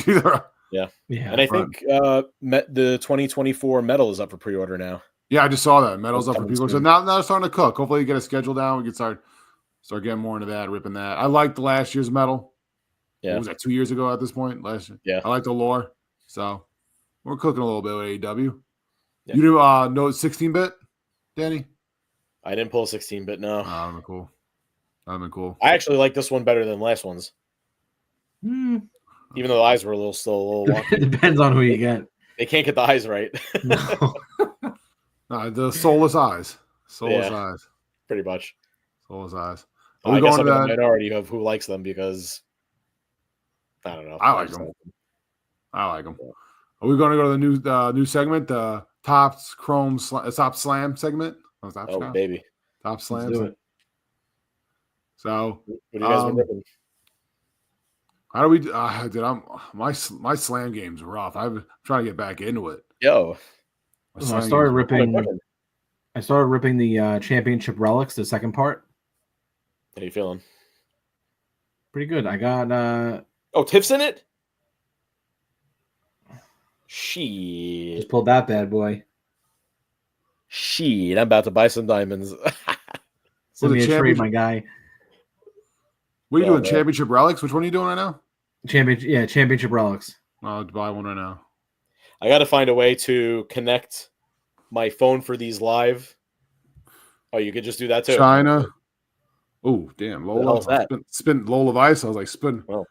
Yeah. And I think the 2024 metal is up for pre-order now. Yeah, I just saw that. Metal's up for people. So now it's starting to cook. Hopefully you get a schedule down. We can start getting more into that, ripping that. I liked last year's metal. Yeah. What was that, 2 years ago at this point? Last year? Yeah. I like the lore. So we're cooking a little bit with AEW. Yeah. You do no 16-bit, Danny? I didn't pull 16-bit, no. Oh, that would be cool. That would be cool. I actually like this one better than the last ones. Even though the eyes were still a little wonky. It depends on who you get. They can't get the eyes right. No. The soulless eyes. Soulless eyes. Pretty much. Soulless eyes. I guess I'm in the minority of who likes them because I don't know. I like them. Yeah. Are we going to go to the new segment, the TOPPS CHROME Top Slam segment? Oh, baby. Top Slam. So, what do you guys been ripping? How do we? Dude, my slam game's rough. I'm trying to get back into it. Yo, I started ripping the championship relics, the second part. How you feeling? Pretty good. I got Tiff's in it? Shit. Just pulled that bad boy. Shit, I'm about to buy some diamonds. Send me a trade, my guy. What are you doing? Man. Championship relics? Which one are you doing right now? Championship relics. I'll buy one right now. I got to find a way to connect my phone for these live. Oh, you could just do that too. China. Oh, damn. Lola. That? Spin Lola Vice. I was like, spin. Oh.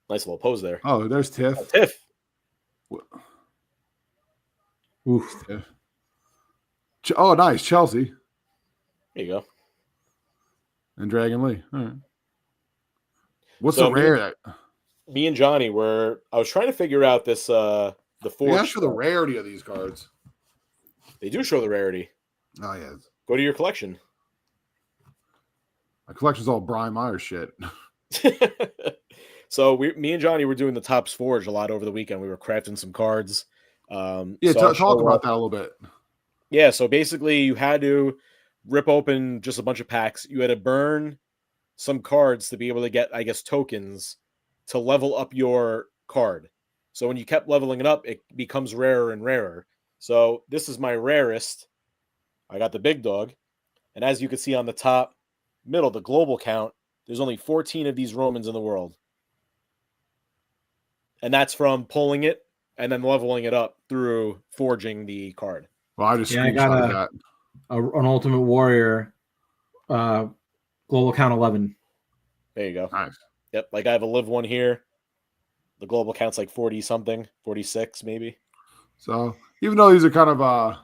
Nice little pose there. Oh, there's Tiff. Oh, Tiff. Oof. Tiff. Oh, nice. Chelsea. There you go. And Dragon Lee. All right. What's the rare? Me and Johnny I was trying to figure out this the Forge. They show the rarity of these cards. They do show the rarity. Oh yeah. Go to your collection. My collection's all Brian Myers shit. So me and Johnny were doing the TOPPS Forge a lot over the weekend. We were crafting some cards. Talk about that a little bit. Yeah, so basically you had to rip open just a bunch of packs. You had to burn some cards to be able to get, I guess, tokens to level up your card. So when you kept leveling it up, it becomes rarer and rarer. So this is my rarest. I got the big dog. And as you can see on the top middle, the global count, there's only 14 of these Romans in the world. And that's from pulling it and then leveling it up through forging the card. Well, I got an Ultimate Warrior global count 11. There you go. Nice. Yep. Like I have a live one here. The global count's like 40 something, 46 maybe. So even though these are kind of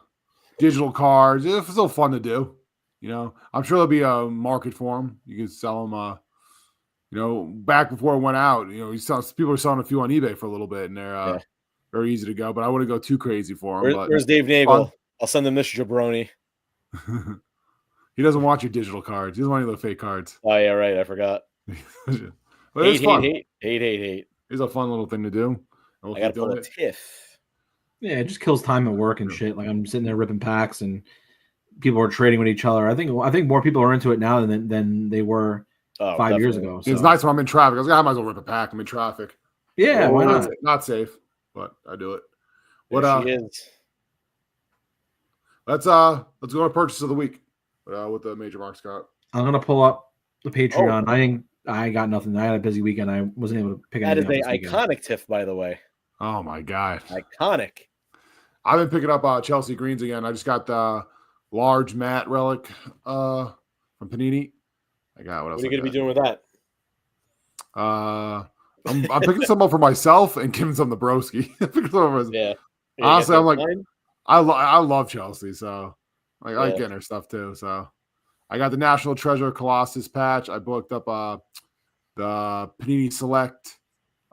digital cards, it's still fun to do. You know, I'm sure there'll be a market for them. You can sell them. Back before it went out, people were selling a few on eBay for a little bit, and very easy to go. But I wouldn't go too crazy for him. Where's Dave Nagel? I'll send him this jabroni. He doesn't want your digital cards. He doesn't want any of the fake cards. Oh yeah, right. I forgot. But it's fun. Hate. It's a fun little thing to do. I gotta pull a tiff. Yeah, it just kills time at work and shit. Like I'm sitting there ripping packs and people are trading with each other. I think more people are into it now than they were 5 years ago. So. It's nice when I'm in traffic. I was like, I might as well rip a pack. I'm in traffic. Yeah, why not? Not safe, but I do it. What she is. Let's go to purchase of the week with the Major Mark Scott. I'm gonna pull up the Patreon. I got nothing. I had a busy weekend. I wasn't able to pick anything up. That is an iconic tiff, by the way. Oh my god, iconic! I've been picking up Chelsea greens again. I just got the large matte relic from Panini. I got what else? What are you gonna be doing with that? I'm picking some up for myself and giving some to Broski. Yeah. Honestly, I'm like, I love Chelsea, so I like getting her stuff too. So I got the National Treasure Colossus patch. I booked up the Panini Select.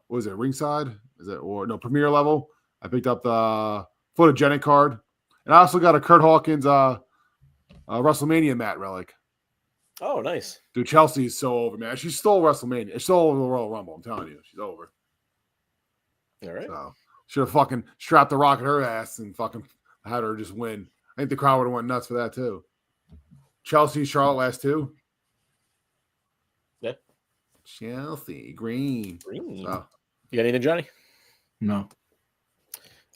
What is it? Ringside? Is it Premier level? I picked up the photogenic card, and I also got a Kurt Hawkins WrestleMania matte relic. Oh, nice. Dude, Chelsea is so over, man. She stole WrestleMania. She stole the Royal Rumble. I'm telling you, she's over. All right. So, should have fucking strapped the rock at her ass and fucking had her just win. I think the crowd would have went nuts for that too. Chelsea, Charlotte last two. Yeah. Chelsea, green. So. You got anything, Johnny? No.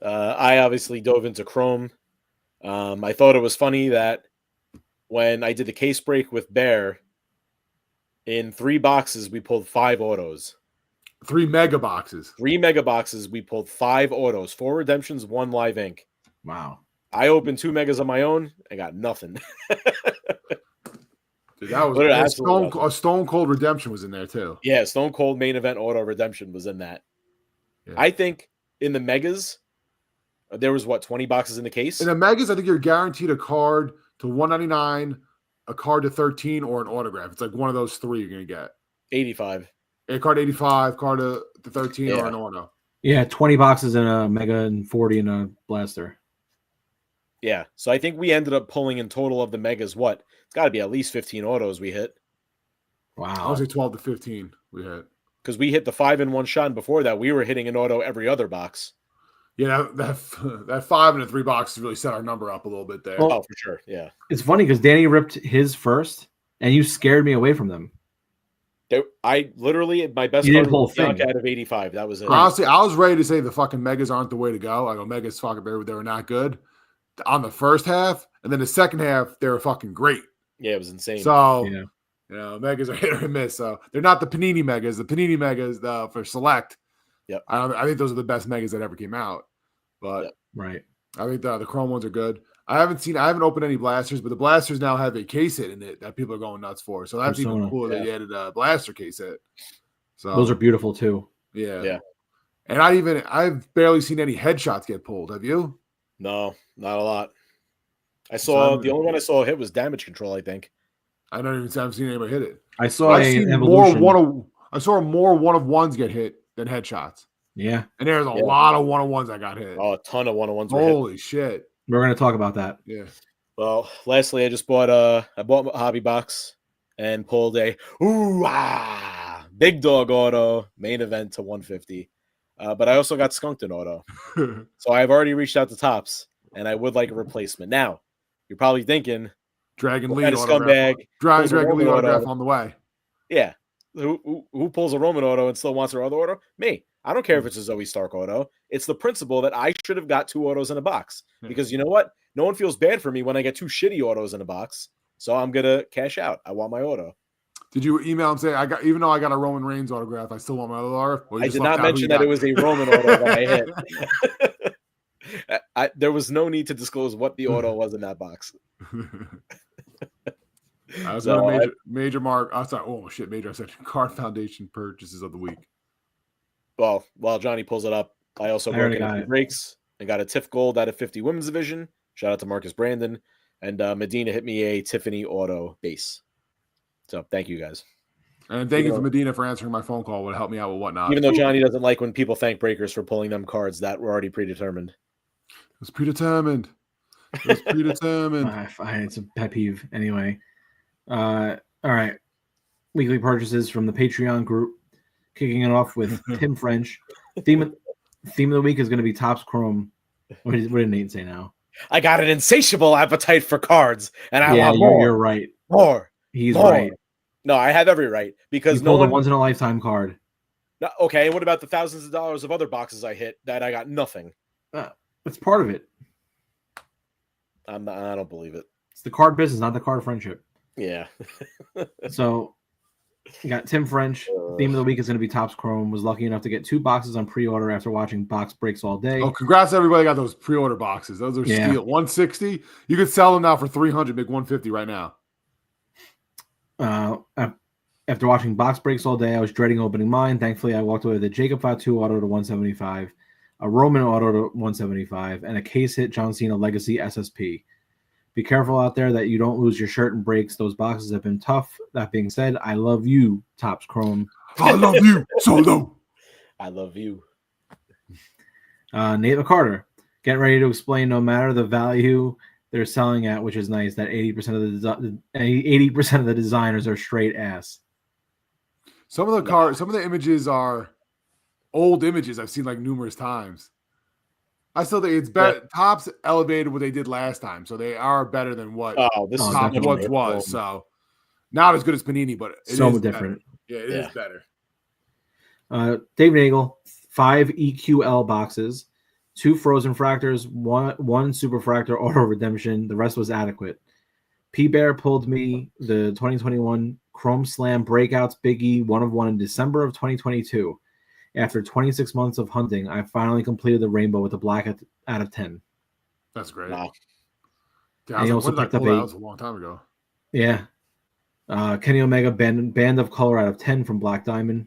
I obviously dove into Chrome. I thought it was funny that when I did the case break with Bear, in 3 boxes, we pulled 5 autos. 3 mega boxes. 3 mega boxes, we pulled 5 autos, 4 redemptions, 1 live ink. Wow. I opened 2 megas on my own. I got nothing. Dude, that was a Stone Cold Redemption was in there too. Yeah, Stone Cold main event auto redemption was in that. Yeah. I think in the megas, there was 20 boxes in the case? In the megas, I think you're guaranteed a card to 199, a card to 13, or an autograph. It's like one of those 3 you're gonna get. 85. A card 85, card to 13, or an auto. Yeah, 20 boxes in a mega and 40 in a blaster. Yeah, so I think we ended up pulling in total of the megas. It's got to be at least 15 autos we hit. Wow, I would say 12 to 15 we hit because we hit the 5 in one shot. And before that, we were hitting an auto every other box. Yeah, that 5 in a 3 boxes really set our number up a little bit there. Well, oh, for sure. Yeah, it's funny because Danny ripped his first, and you scared me away from them. I literally my best card was out of 85. That was it. Honestly, I was ready to say the fucking megas aren't the way to go. I go megas fucking they were not good on the first half, and then the second half they were fucking great. Yeah, it was insane. So megas are hit or miss. So they're not the Panini megas. The Panini megas for Select. Yep. I think those are the best megas that ever came out. But right, I think the Chrome ones are good. I haven't opened any blasters, but the blasters now have a case hit in it that people are going nuts for. So that's even cooler that you added a blaster case hit. So those are beautiful too. Yeah. And I've barely seen any headshots get pulled. Have you? No, not a lot. I saw the only one I saw hit was Damage Control, I think. I haven't seen anybody hit it. I saw I saw more one of ones get hit than headshots. Yeah. And there's a lot of one of ones that got hit. Oh, a ton of 1-on-1s. Holy shit. We're going to talk about that. Yeah. Well, lastly, I just bought a hobby box and pulled a big dog auto main event to 150. But I also got skunked an auto. So I've already reached out to Topps and I would like a replacement. Now, you're probably thinking Dragon Lead scumbag. Dragon Lead autograph on the way. Yeah. Who pulls a Roman auto and still wants her other auto? Me. I don't care if it's a Zoe Stark auto. It's the principle that I should have got 2 autos in a box. Because you know what? No one feels bad for me when I get 2 shitty autos in a box. So I'm going to cash out. I want my auto. Did you email and say, even though I got a Roman Reigns autograph, I still want my other autograph? I did not mention that it was a Roman auto that I hit. There was no need to disclose what the auto was in that box. I was major mark. I thought, oh shit, major. I said Card Foundation purchases of the week. Well, while Johnny pulls it up, I also broke in a few breaks and got a Tiff Gold out of 50 Women's Division. Shout out to Marcus Brandon. And Medina hit me a Tiffany Auto base. So thank you guys. And thank you for Medina for answering my phone call. Would help me out with whatnot. Even though Johnny doesn't like when people thank breakers for pulling them cards that were already predetermined. It was predetermined. It's a pet peeve. Anyway. All right. Weekly purchases from the Patreon group. Kicking it off with Tim French. Theme of the week is going to be Topps Chrome. What did Nate say now? I got an insatiable appetite for cards, and I want more. You're right. More. He's more. right. No, I have every right because you pulled a once-in-a-lifetime card. No, okay, what about the thousands of dollars of other boxes I hit that I got nothing? That's part of it. I don't believe it. It's the card business, not the card friendship. Yeah. So, you got Tim French. Theme of the week is going to be Topps Chrome. Was lucky enough to get 2 boxes on pre-order after watching box breaks all day. Oh, congrats to everybody got those pre-order boxes. Those are steal. 160. You could sell them now for 300, make 150 right now. After watching box breaks all day, I was dreading opening mine. Thankfully, I walked away with a Jacob Fatu auto to 175, a Roman auto to 175, and a case hit John Cena Legacy SSP. Be careful out there that you don't lose your shirt and breaks. Those boxes have been tough. That being said, I love you, Topps Chrome. I love you, Solo. I love you. Nate McCarter, getting ready to explain no matter the value they're selling at, which is nice, that 80% of the designers are straight ass. Some of the images are old images I've seen like numerous times. I still think it's better. Topps elevated what they did last time, so they are better than what Topps once was. So not as good as Panini, but it is different. Better. Yeah, it is better. Dave Nagel, 5 EQL boxes, 2 Frozen Fractors, one Super Fractor Auto Redemption. The rest was adequate. P Bear pulled me the 2021 Chrome Slam Breakouts Big E 1 of 1 in December of 2022. After 26 months of hunting, I finally completed the rainbow with a black out of 10. That's great. Wow. Yeah, he also picked up that was a long time ago. Yeah. Kenny Omega Band of Color out of 10 from Black Diamond.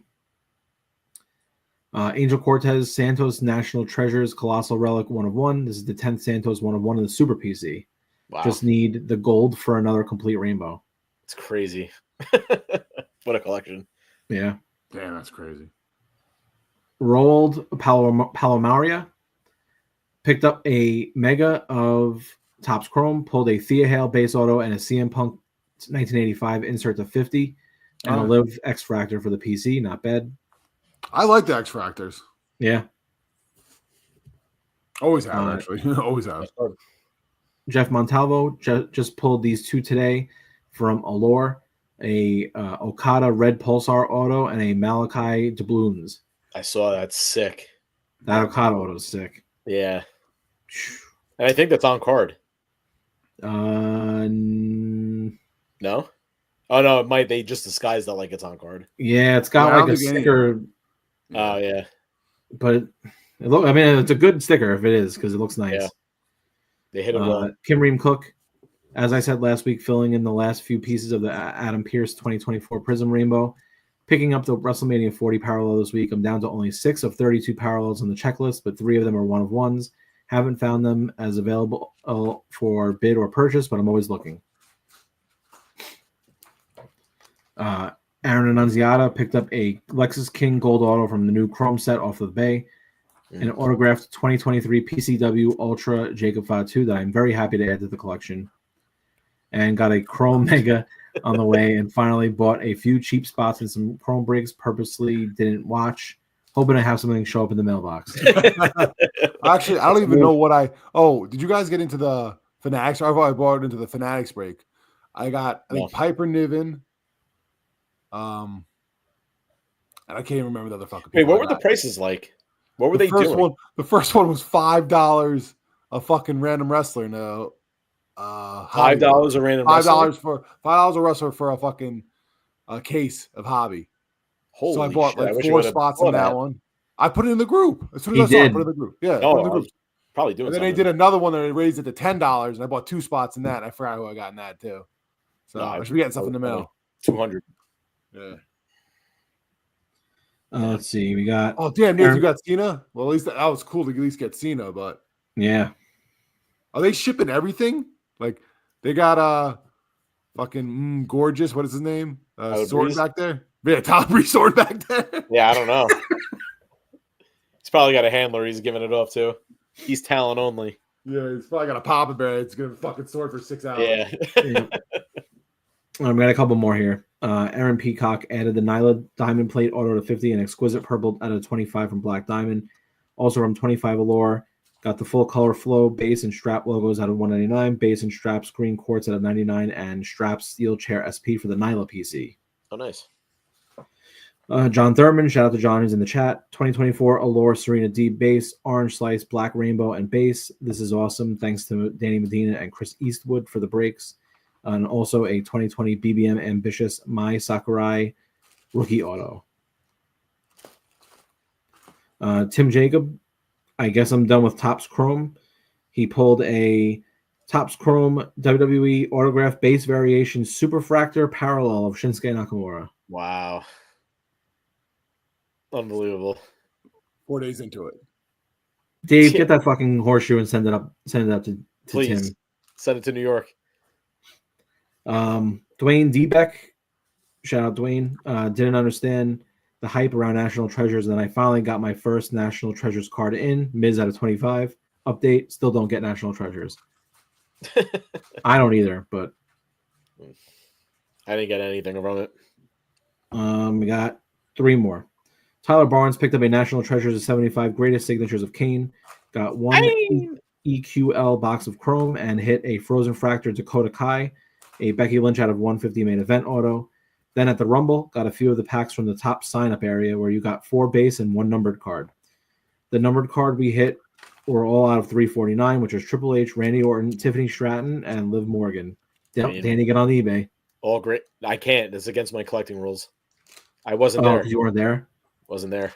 Angel Cortez Santos National Treasures Colossal Relic 1 of 1. This is the 10th Santos 1 of 1 in the Super PC. Wow. Just need the gold for another complete rainbow. It's crazy. What a collection. Yeah. Damn, that's crazy. Rolled Palomaria. Picked up a Mega of Topps Chrome. Pulled a Thea Hale base auto and a CM Punk 1985 insert to 50. And a Live X Fractor for the PC. Not bad. I like the X Fractors. Yeah. Always have, actually. Always have. Jeff Montalvo just pulled these 2 today from Allure. A Okada Red Pulsar auto and a Malachi doubloons. I saw that. Sick. That Okada auto is sick. Yeah. And I think that's on card. No? Oh, no, it might. They just disguised that like it's on card. Yeah, it's got like a sticker. Oh, yeah. But it's a good sticker if it is because it looks nice. Yeah. They hit it well. Kim Ream Cook, as I said last week, filling in the last few pieces of the Adam Pearce 2024 Prism Rainbow. Picking up the WrestleMania 40 parallel this week. I'm down to only 6 of 32 parallels on the checklist, but 3 of them are 1 of 1s. Haven't found them as available for bid or purchase, but I'm always looking. Aaron Annunziata picked up a Lexus King Gold Auto from the new Chrome set off of the Bay. An autographed 2023 PCW Ultra Jacob Fatu that I'm very happy to add to the collection. And got a Chrome Mega on the way, and finally bought a few cheap spots and some Chrome breaks purposely didn't watch, hoping to have something show up in the mailbox. Actually, I don't even know what did you guys get into the Fanatics? I bought into the Fanatics break. I got, I think, Piper Niven. And I can't even remember the other fucking people. Wait, what were the prices like? What were they doing? The first one was $5 a fucking random wrestler. No. $5 a random $5 $5 a wrestler for a fucking case of hobby. Holy so I bought shit, like 4 spots in that one. I put it in the group as soon as I saw it. I put it in the group. Yeah, oh, in the group. Probably doing. And then something. they did another one that they raised it to $10, and I bought 2 spots in that. And I forgot who I got in that too. So I should be getting stuff in the mail. 200. Yeah. Let's see. We got. Oh damn, Nate, you got Cena. Well, at least that was cool to at least get Cena. But yeah, are they shipping everything? Like they got fucking gorgeous. What is his name? Sword back there. Yeah, Tyler Breeze sword back there. Yeah, I don't know. He's probably got a handler he's giving it off to. He's talent only. Yeah, he's probably got a Papa Bear. It's gonna fucking sword for 6 hours. Yeah. Yeah. We got a couple more here. Aaron Peacock added the Nyla Diamond Plate Auto to 50 and Exquisite Purple out of 25 from Black Diamond. Also from 25 Allure, got the full color flow base and strap logos out of 199, base and straps green quartz out of 99, and straps steel chair SP for the Nyla PC. Oh, nice. John Thurman, shout out to John who's in the chat. 2024 Allure Serena D base, orange slice, black rainbow, and base. This is awesome. Thanks to Danny Medina and Chris Eastwood for the breaks. And also a 2020 BBM Ambitious Mai Sakurai rookie auto. Tim Jacob, I guess I'm done with Topps Chrome. He pulled a Topps Chrome WWE autograph base variation superfractor parallel of Shinsuke Nakamura. Wow. Unbelievable. 4 days into it. Dave, get that fucking horseshoe and send it up to Please. Tim. Send it to New York. Dwayne Debeck, shout out Dwayne, didn't understand the hype around National Treasures, and then I finally got my first National Treasures card in, Miz out of 25. Update, still don't get National Treasures. I don't either, but I didn't get anything from it. We got 3 more. Tyler Barnes picked up a National Treasures of 75 Greatest Signatures of Kane, got 1 EQL box of Chrome, and hit a Frozen Fractor Dakota Kai, a Becky Lynch out of 150 main event auto. Then at the Rumble, got a few of the packs from the top sign-up area where you got 4 base and 1 numbered card. The numbered card we hit were all out of 349, which was Triple H, Randy Orton, Tiffany Stratton, and Liv Morgan. Danny, get on the eBay. All great. I can't. It's against my collecting rules. I wasn't there. You weren't there? Wasn't there.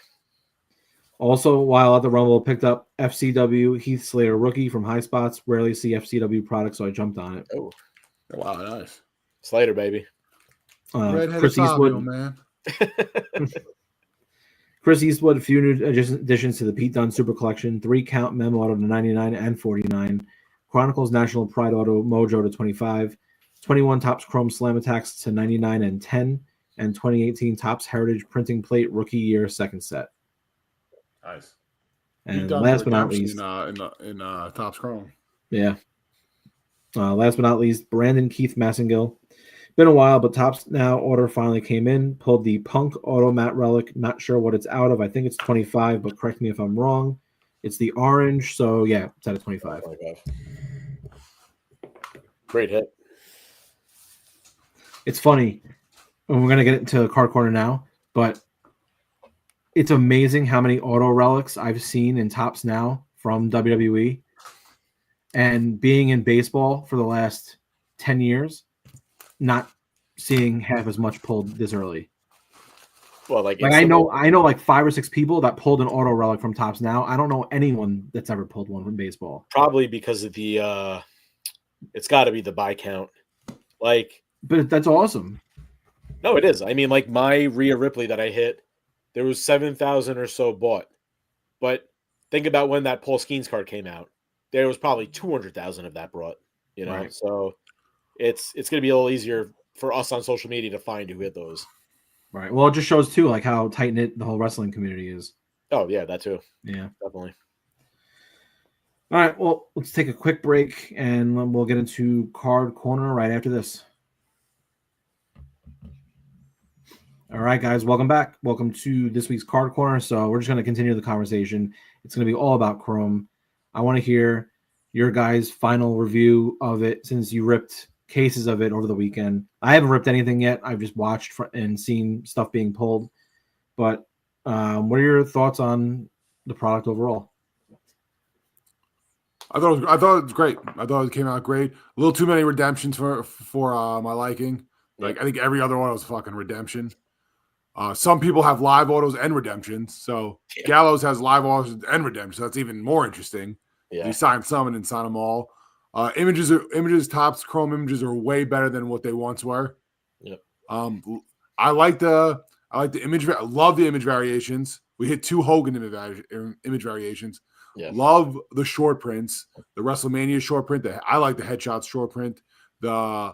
Also, while at the Rumble, picked up FCW Heath Slater rookie from High Spots. Rarely see FCW products, so I jumped on it. Oh, wow, nice. Slater, baby. Chris Eastwood, man. Chris Eastwood, a few new additions to the Pete Dunne Super Collection. 3 count memo auto to 99 and 49. Chronicles National Pride Auto Mojo to 25. 21 Topps Chrome Slam Attacks to 99 and 10. And 2018 Topps Heritage Printing Plate Rookie Year second set. Nice. And last but not least, in Topps Chrome. Yeah. Last but not least, Brandon Keith Massengill. Been a while, but Topps Now order finally came in. Pulled the Punk Auto Matte Relic. Not sure what it's out of. I think it's 25, but correct me if I'm wrong. It's the orange, so yeah, it's out of 25. Great hit. It's funny. And we're going to get into Card Corner now, but it's amazing how many auto relics I've seen in Topps Now from WWE. And being in baseball for the last 10 years, not seeing half as much pulled this early. Well, like I know like 5 or 6 people that pulled an auto relic from Topps Now. I don't know anyone that's ever pulled one from baseball. Probably because of the it's got to be the buy count. But that's awesome. No, it is. I mean, like my Rhea Ripley that I hit, there was 7,000 or so bought. But think about when that Paul Skeens card came out. There was probably 200,000 of that brought. You know, right. So it's going to be a little easier for us on social media to find who hit those. Right. Well, it just shows too, like how tight knit the whole wrestling community is. Oh yeah, that too. Yeah, definitely. All right. Well, let's take a quick break, and we'll get into Card Corner right after this. All right, guys, welcome back. Welcome to this week's Card Corner. So we're just going to continue the conversation. It's going to be all about Chrome. I want to hear your guys' final review of it since you ripped cases of it over the weekend. I haven't ripped anything yet. I've just watched and seen stuff being pulled. But what are your thoughts on the product overall? I thought it was great. I thought it came out great. A little too many redemptions for my liking. Like I think every other one was fucking redemption. Some people have live autos and redemptions. So Gallows has live autos and redemptions. So that's even more interesting. Yeah. He signed some and didn't sign them all. Images, Topps Chrome images are way better than what they once were. Yep. I like the image. I love the image variations. We hit 2 Hogan image variations. Yeah. Love the short prints. The WrestleMania short print. I like the headshots short print. The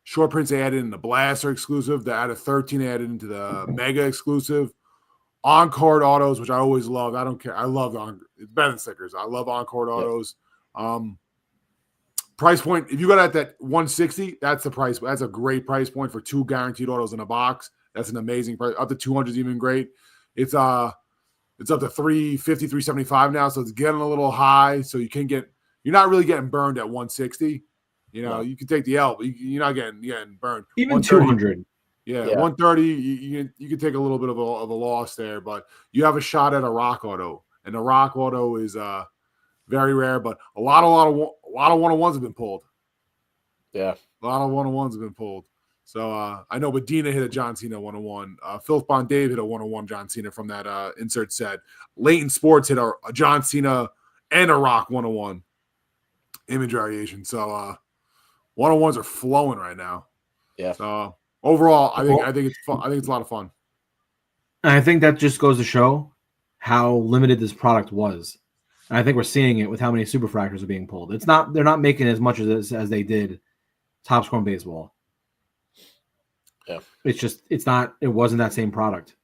Short prints they added in the Blaster exclusive. They added 13 they added into the Mega exclusive. On-card autos, which I always love. I don't care. I love it's better than stickers. I love on-card autos. Price point, if you got at that 160, that's the price. That's a great price point for 2 guaranteed autos in a box. That's an amazing price. Up to 200 is even great. It's up to 350, 375 now, so it's getting a little high. So you're not really getting burned at 160. You can take the L, but you're not getting burned. Even 200. Yeah, 130, you can take a little bit of a loss there, but you have a shot at a rock auto, and the rock auto is very rare, but a lot of one-on-ones have been pulled. Yeah, a lot of one-on-ones have been pulled. So I know Medina hit a John Cena one-on-one. Philip Bond Dave hit a one-on-one John Cena from that insert set. Leighton Sports hit a John Cena and a Rock one-on-one image variation. So one-on-ones are flowing right now. Yeah. So overall, I think it's fun. I think it's a lot of fun. And I think that just goes to show how limited this product was. And I think we're seeing it with how many superfractors are being pulled. They're not making as much as they did Topps Chrome Baseball. Yeah. It wasn't that same product.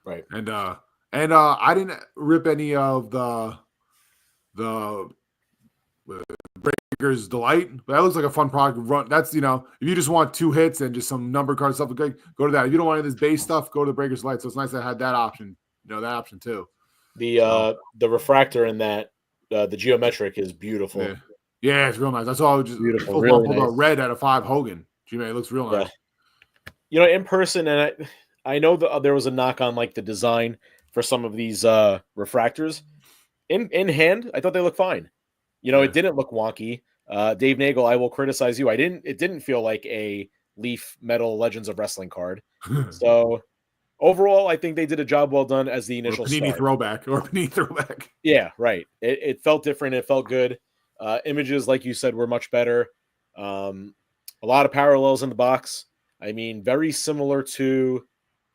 Right. And I didn't rip any of the Breaker's Delight, but that looks like a fun product. Run. That's, if you just want 2 hits and just some number card stuff, go to that. If you don't want any of this base stuff, go to the Breaker's Delight. So it's nice that I had that option, that option too. The refractor in that, the geometric is beautiful. Yeah, it's real nice. That's all. Just beautiful. Really nice. Red out of 5 Hogan. It looks real nice. Yeah. In person, and I know that there was a knock on like the design for some of these refractors. In hand, I thought they looked fine. It didn't look wonky. Dave Nagel, I will criticize you. It didn't feel like a Leaf Metal Legends of Wrestling card. So overall, I think they did a job well done as the initial Panini start. Panini throwback. Yeah, right. It felt different. It felt good. Images, like you said, were much better. A lot of parallels in the box. I mean, very similar to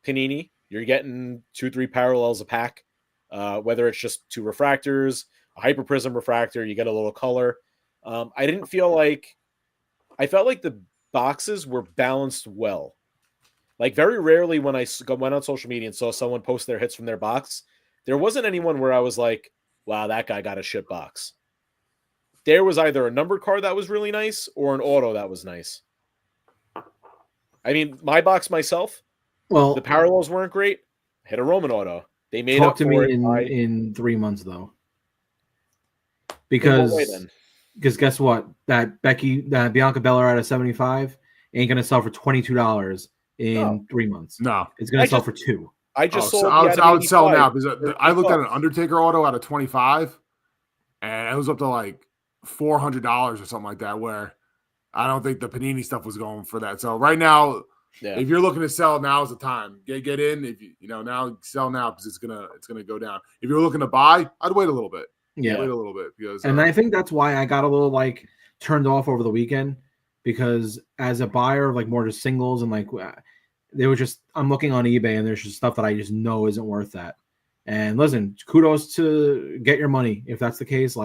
Panini. You're getting 2-3 parallels a pack, whether it's just 2 refractors, a hyperprism refractor, you get a little color. I felt like the boxes were balanced well. Like very rarely when I went on social media and saw someone post their hits from their box, there wasn't anyone where I was like, wow, that guy got a shit box. There was either a numbered card that was really nice or an auto that was nice. I mean, my box myself, well, the parallels weren't great. I hit a Roman auto. They made talk up to for me it in 3 months though. Because guess what? That Bianca Belair out of 75 ain't gonna sell for $22 in 3 months. No, it's gonna sell for 2. I just sold. I would sell now because I looked at an Undertaker auto out of 25, and it was up to like $400 or something like that. Where I don't think the Panini stuff was going for that. So right now, if you're looking to sell, now is the time. Get in. If you now sell now because it's gonna go down. If you're looking to buy, I'd wait a little bit. Yeah, wait a little bit because I think that's why I got a little turned off over the weekend, because as a buyer of more just singles and they were just, I'm looking on eBay and there's just stuff that I just know isn't worth that. And listen, kudos to get your money if that's the case.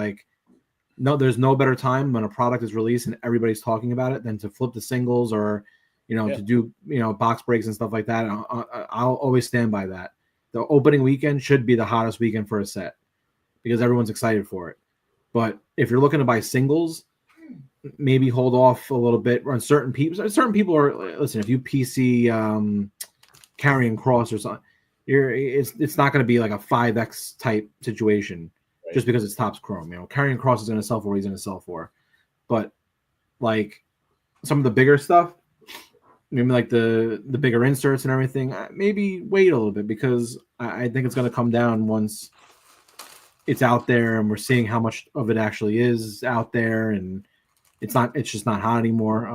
No, there's no better time when a product is released and everybody's talking about it than to flip the singles or to do box breaks and stuff like that. I'll always stand by that. The opening weekend should be the hottest weekend for a set, because everyone's excited for it. But if you're looking to buy singles, maybe hold off a little bit on certain people. Certain people are, listen, if you PC carrying cross or something, it's not going to be like a 5X type situation just because it's Topps Chrome. Carrying cross is going to sell for what he's going to sell for. But some of the bigger stuff, maybe the bigger inserts and everything, maybe wait a little bit, because I think it's going to come down once it's out there and we're seeing how much of it actually is out there, and it's just not hot anymore.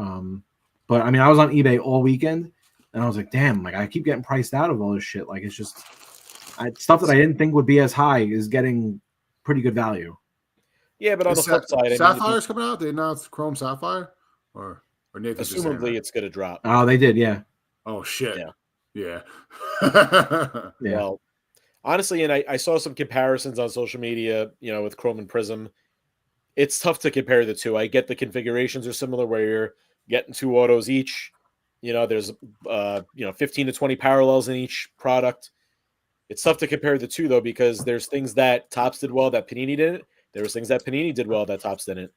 But I mean, I was on eBay all weekend and I was like, damn, I keep getting priced out of all this shit. It's just stuff that I didn't think would be as high is getting pretty good value. Yeah, but on the flip side, Sapphire's coming out. They announced Chrome Sapphire, or Nathan. Assumably, it's going to drop. Oh, they did, yeah. Oh shit. Yeah. Well, honestly, and I saw some comparisons on social media, with Chrome and Prism. It's tough to compare the two. I get the configurations are similar, where you're getting 2 autos each. There's 15 to 20 parallels in each product. It's tough to compare the two though, because there's things that Topps did well that Panini didn't. There was things that Panini did well that Topps didn't.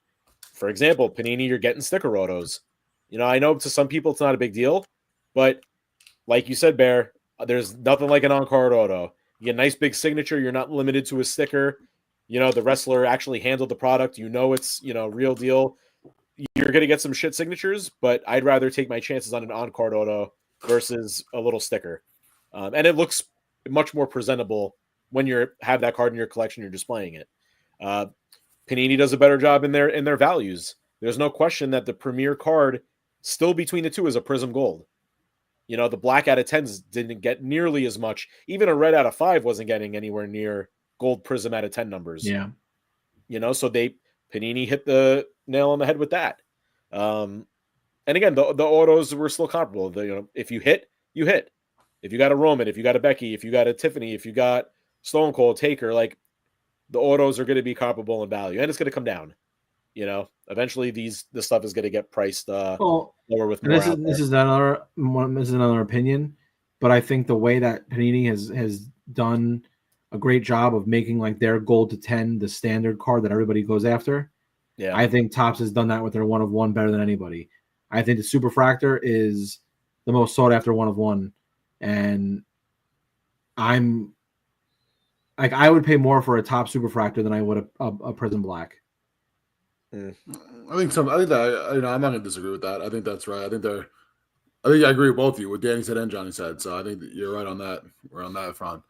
For example, Panini, you're getting sticker autos. I know to some people it's not a big deal, but like you said, Bear, there's nothing like an on-card auto. You get a nice big signature. You're not limited to a sticker. The wrestler actually handled the product. It's, real deal. You're going to get some shit signatures, but I'd rather take my chances on an on-card auto versus a little sticker. And it looks much more presentable when you have that card in your collection, you're displaying it. Panini does a better job in their values. There's no question that the premier card still between the two is a Prism Gold. The black out of 10s didn't get nearly as much. Even a red out of 5 wasn't getting anywhere near Gold Prism out of 10 numbers. Yeah. So Panini hit the nail on the head with that. And again, the autos were still comparable. If you hit, you hit. If you got a Roman, if you got a Becky, if you got a Tiffany, if you got Stone Cold, Taker, like the autos are going to be comparable in value, and it's going to come down. Eventually this stuff is going to get priced lower with more. This is another opinion, but I think the way that Panini has done a great job of making like their gold to 10 the standard card that everybody goes after. Yeah, I think Topps has done that with their 1 of 1 better than anybody. I think the Superfractor is the most sought after 1 of 1, and I would pay more for a Topps Superfractor than I would a Prism Black. I think that I'm not going to disagree with that. I think that's right. I think I agree with both of you, what Danny said and Johnny said. So I think that you're right on that. We're on that front.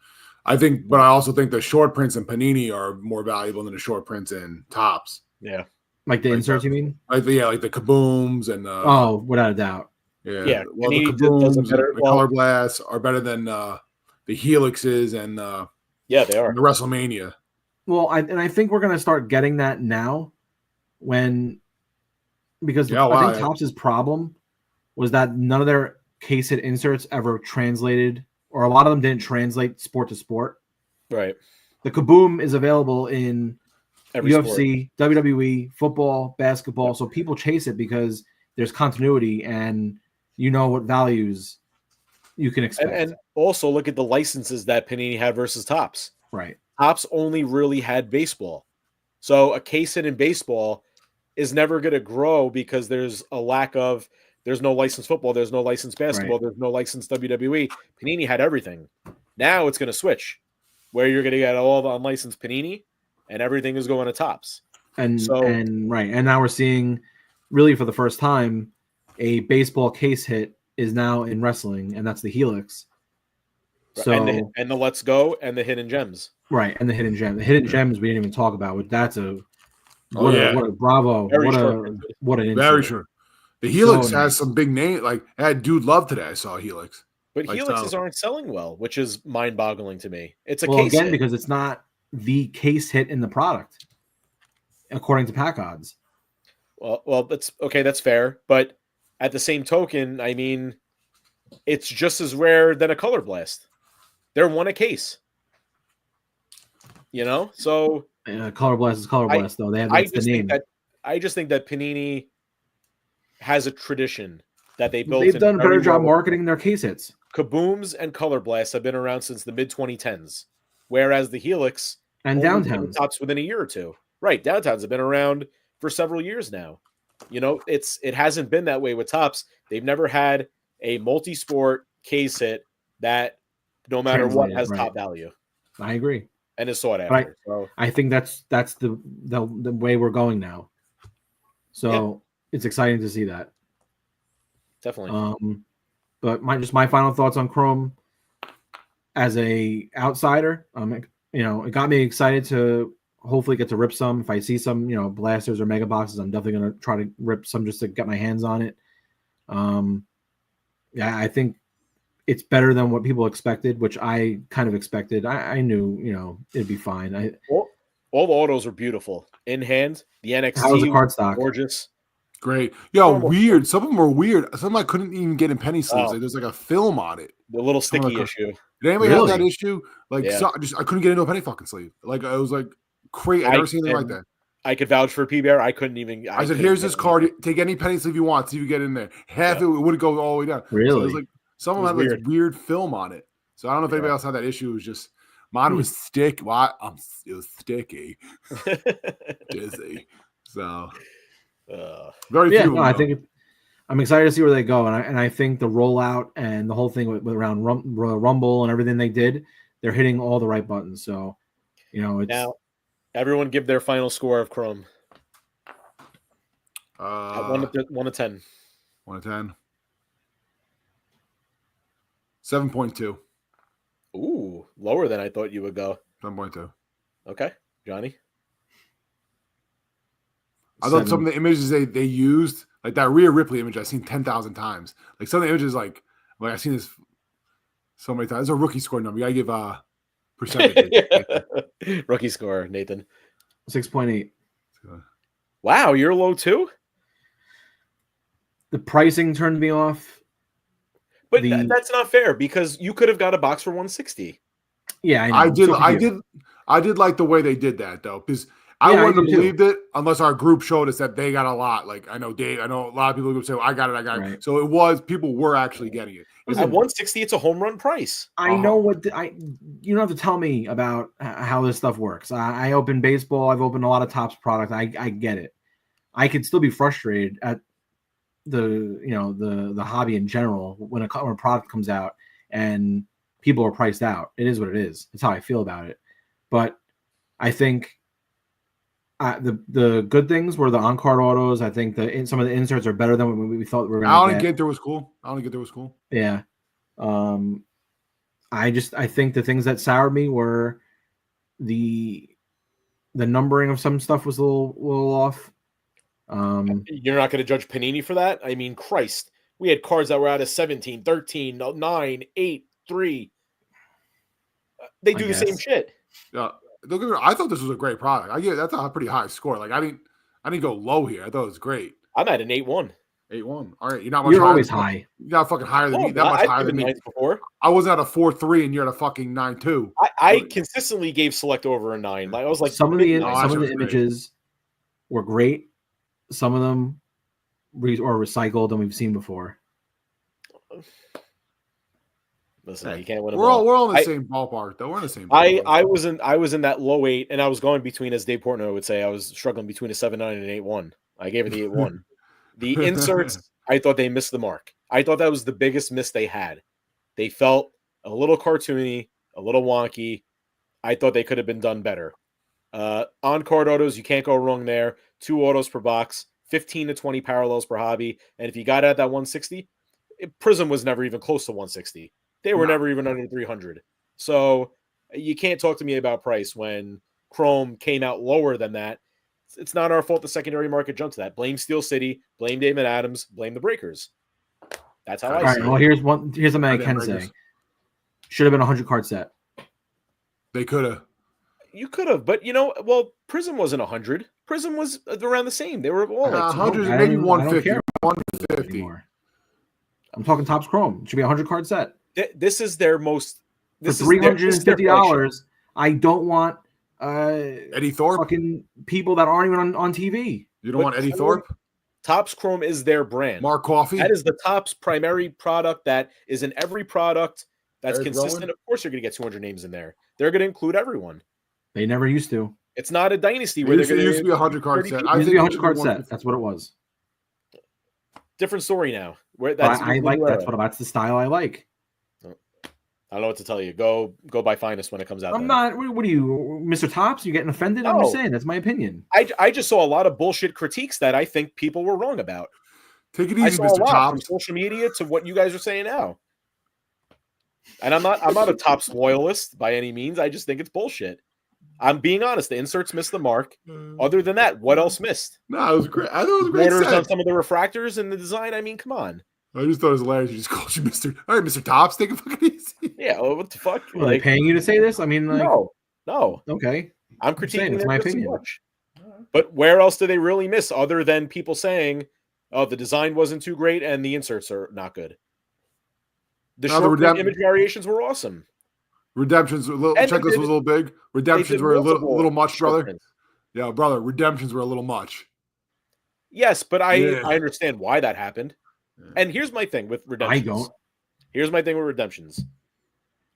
But I also think the short prints in Panini are more valuable than the short prints in Topps. Yeah. Like the inserts, you mean? Like the kabooms and without a doubt. Yeah. Well, the kabooms and the color blasts are better than the helixes and they are. The WrestleMania. Well, I think we're going to start getting that now. Because I think Topps' problem was that none of their case hit inserts ever translated, or a lot of them didn't translate sport to sport. Right. The Kaboom is available in every UFC, sport. WWE, football, basketball. So people chase it because there's continuity and what values you can expect. And also look at the licenses that Panini had versus Topps. Right. Topps only really had baseball. So a case hit in baseball is never going to grow because there's no licensed football, there's no licensed basketball, There's no licensed WWE. Panini had everything. Now it's going to switch, where you're going to get all the unlicensed Panini, and everything is going to Topps. And now we're seeing, really for the first time, a baseball case hit is now in wrestling, and that's the Helix. So and the Let's Go and the Hidden Gems. Right, and the Hidden Gems. The Hidden Gems we didn't even talk about. That's what a bravo. What an insult. Very true. The Helix has some big name. Like, I had Dude Love today. I saw Helix. But Helixes aren't selling well, which is mind-boggling to me. It's a case hit. Because it's not the case hit in the product, according to pack odds. Well, that's okay. That's fair. But at the same token, I mean, it's just as rare than a Color Blast. They're one a case. So Color Blast is Color Blast, though. They have the name. I just think that Panini has a tradition that they built. They've done a better job marketing their case hits. Kabooms and Color Blasts have been around since the mid-2010s, whereas the Helix and Downtowns Topps within a year or two. Right, Downtowns have been around for several years now. It hasn't been that way with Topps. They've never had a multi-sport case hit that, no matter what, has top value. I agree. And is sought after. I think that's the way we're going now. So it's exciting to see that. Definitely. But my final thoughts on Chrome as a outsider, it got me excited to hopefully get to rip some. If I see some, blasters or mega boxes, I'm definitely going to try to rip some just to get my hands on it. I think it's better than what people expected, which I kind of expected. I knew, it'd be fine. All the autos are beautiful in hand. The NXT, how was the card stock? Gorgeous. Great. Weird. Some of them were weird. Some of them I couldn't even get in penny sleeves. Like, there's like a film on it. The little sticky issue. Did anybody have that issue? Like, I couldn't get into a penny fucking sleeve. Like, I was like, crazy. I've never seen anything like that. I could vouch for P-Bear. I couldn't even. I said, here's this card. Take any penny sleeve you want. See if you get in there. Half it would go all the way down. Really? So it was like some of them had like weird film on it. So I don't know if anybody else had that issue. It was just mine was stick. Well, it was sticky, dizzy. So very few. No, I think I'm excited to see where they go, and I think the rollout and the whole thing with around Rumble and everything they did, they're hitting all the right buttons. So, you know, it's now everyone give their final score of Chrome. 1 to 10. 1 to 10. 7.2. Ooh, lower than I thought you would go. 7.2. Okay, Johnny. I thought some of the images they used, like that Rhea Ripley image, I've seen 10,000 times. Like some of the images, like I've seen this so many times. It's a rookie score number. You gotta give percentage. Rookie score, Nathan. 6.8. Wow, you're low too? The pricing turned me off. But that's not fair because you could have got a box for 160. Yeah, I know. I did like the way they did that though, because I wouldn't have believed it unless our group showed us that they got a lot. Like I know Dave, I know a lot of people would say, well, I got it. Right. So people were actually getting it. At 160, it's a home run price. I know you don't have to tell me about how this stuff works. I open baseball. I've opened a lot of Topps product. I get it. I could still be frustrated at the hobby in general when a product comes out and people are priced out. It is what it is. It's how I feel about it. But I think the good things were the on-card autos. I think some of the inserts are better than what we thought we were going to get. Alan Ginter was cool. Yeah. I think the things that soured me were the numbering of some stuff was a little off. You're not going to judge Panini for that? I mean, Christ. We had cards that were out of 17, 13, 9, 8, 3. They do the same shit. Yeah. I thought this was a great product. That's a pretty high score. Like I didn't go low here. I thought it was great. I'm at an 8-1. 8-1. All right, you're always high. You're not fucking higher than me. That much higher than me. Before. I wasn't at a 4.3 and you're at a fucking 9.2. I consistently gave Select over a 9. Like I was like some of the images were great. Some of them are recycled and we've seen before. Listen, you can't win. We're all in the same ballpark, though. We're in the same ballpark. I was in that low 8, and I was going between, as Dave Portnoy would say, I was struggling between a 7.9 and an 8.1. I gave it the 8.1. The inserts, I thought they missed the mark. I thought that was the biggest miss they had. They felt a little cartoony, a little wonky. I thought they could have been done better. On-card autos, you can't go wrong there. 2 autos per box, 15 to 20 parallels per hobby. And if you got at that 160, Prism was never even close to 160. They were never even under 300. So you can't talk to me about price when Chrome came out lower than that. It's not our fault the secondary market jumped to that. Blame Steel City, blame David Adams, blame the breakers. That's how I see it. Well, here's something I can say. Should have been a 100-card set. They could have. You could have, but Prism wasn't 100. Prism was around the same. They were all like 100, maybe 150. 150. I'm talking Topps Chrome. It should be a 100-card set. This is their most. For $350, I don't want Eddie Thorpe. Fucking people that aren't even on TV. You don't want Eddie Thorpe? Topps Chrome is their brand. Mark Coffey. That is the Topps primary product that is in every product that's Eric consistent. Rowan? Of course, you're going to get 200 names in there. They're going to include everyone. They never used to. It's not a dynasty It used to be a 100-card set. It used to be a 100-card set. That's what it was. Different story now. Where that's the style I like. I don't know what to tell you. Go buy Finest when it comes out. I'm not. What are you, Mr. Topps? You getting offended? No. I'm just saying that's my opinion. I just saw a lot of bullshit critiques that I think people were wrong about. Take it easy, Mr. Topps. From social media to what you guys are saying now. And I'm not a Topps loyalist by any means. I just think it's bullshit. I'm being honest. The inserts missed the mark. Other than that, what else missed? No, it was great. I thought it was a great Borders set. on some of the refractors and the design. I mean, come on. I just thought it was hilarious. You just called you Mr. All right, Mr. Topps, take it fucking easy. Yeah, well, what the fuck? Are they paying you to say this? I mean, like, no. Okay, I'm critiquing it's my opinion. But where else do they really miss other than people saying, "Oh, the design wasn't too great and the inserts are not good"? The short image variations were awesome. Redemptions, checklist was a little big. Redemptions were a little much, brother. Yeah, brother, redemptions were a little much. Yes, but I understand why that happened. And here's my thing with redemptions. I don't. Here's my thing with redemptions.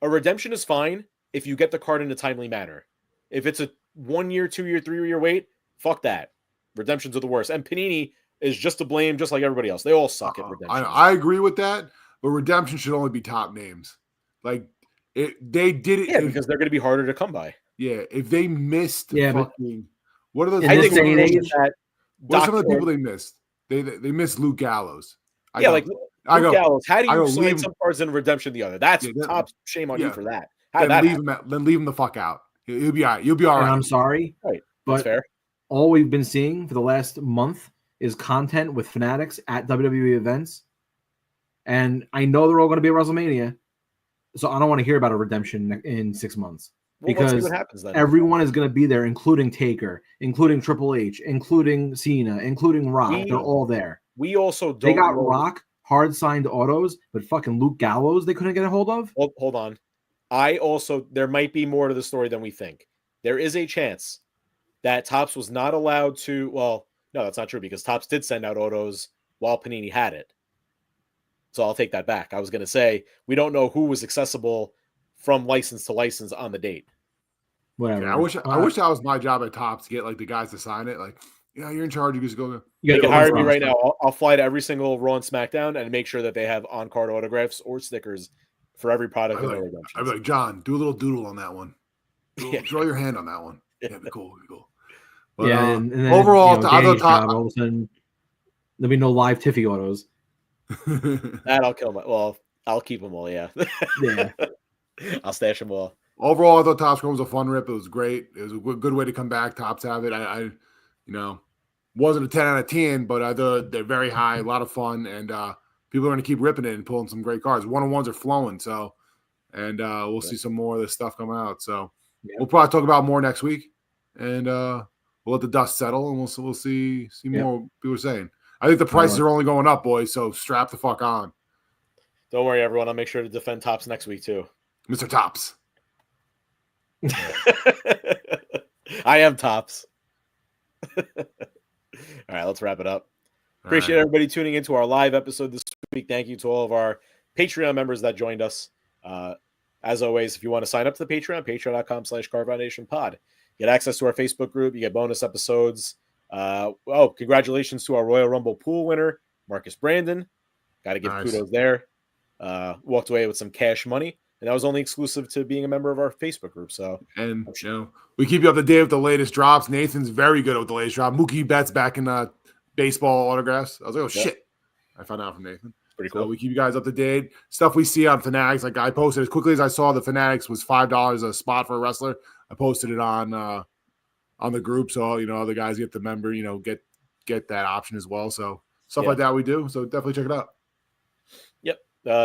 A redemption is fine if you get the card in a timely manner. If it's a 1 year, 2 year, 3 year wait, fuck that. Redemptions are the worst. And Panini is just to blame, just like everybody else. They all suck at redemptions. I agree with that, but redemption should only be top names. Like they did it. Yeah, because they're going to be harder to come by. Yeah, if they missed fucking, what are those? I think that what are some of the people they missed? They missed Luke Gallows. Luke Gallows. How do you sign some cards in redemption the other? That's top shame on you for that. Then leave him the fuck out. He'll be all right. You'll be all right. And I'm sorry, right? But that's fair. All we've been seeing for the last month is content with fanatics at WWE events, and I know they're all going to be at WrestleMania, so I don't want to hear about a redemption in 6 months. Because let's see what happens then. Everyone is going to be there, including Taker, including Triple H, including Cena, including Rock. They're all there. We also don't. They got Rock hard signed autos, but fucking Luke Gallows they couldn't get a hold of. Hold on. There might be more to the story than we think. There is a chance that Topps was not allowed to. Well, no, that's not true because Topps did send out autos while Panini had it. So I'll take that back. I was going to say we don't know who was accessible from license to license on the date. Whatever. Yeah, I wish that was my job at Topps to get like the guys to sign it. Like, yeah, you're in charge. You just go there. You can hire me right now. I'll fly to every single Raw and SmackDown and make sure that they have on-card autographs or stickers for every product. I'd be like, John, do a little doodle on that one. Draw your hand on that one. Yeah, it'd be cool. It'd be cool. But, and then, overall, all of a sudden there'll be no live Tiffy autos. That'll kill my. Well, I'll keep them all. Yeah. Yeah. I'll stash them all. Overall, I thought Topps Chrome was a fun rip. It was great. It was a good way to come back. Topps have it. I wasn't a 10 out of 10, but I thought they're very high, a lot of fun, and people are going to keep ripping it and pulling some great cards. 1-on-1s are flowing, so, and we'll see some more of this stuff come out. So we'll probably talk about more next week, and we'll let the dust settle, and we'll see more people are saying. I think the prices are only going up, boys, so strap the fuck on. Don't worry, everyone. I'll make sure to defend Topps next week, too. Mr. Topps. I am Topps. All right, let's wrap it up. Appreciate everybody tuning into our live episode this week. Thank you to all of our Patreon members that joined us. As always, if you want to sign up to the Patreon, patreon.com/CardFoundationPod. Get access to our Facebook group. You get bonus episodes. Congratulations to our Royal Rumble pool winner, Marcus Brandon. Got to give kudos there. Walked away with some cash money. And that was only exclusive to being a member of our Facebook group. So, and we keep you up to date with the latest drops. Nathan's very good with the latest drop. Mookie Betts back in baseball autographs. I was like, oh shit! I found out from Nathan. Pretty cool. So we keep you guys up to date. Stuff we see on Fanatics. Like I posted as quickly as I saw the Fanatics was $5 a spot for a wrestler. I posted it on the group, so other guys get the member. Get that option as well. So stuff like that we do. So definitely check it out.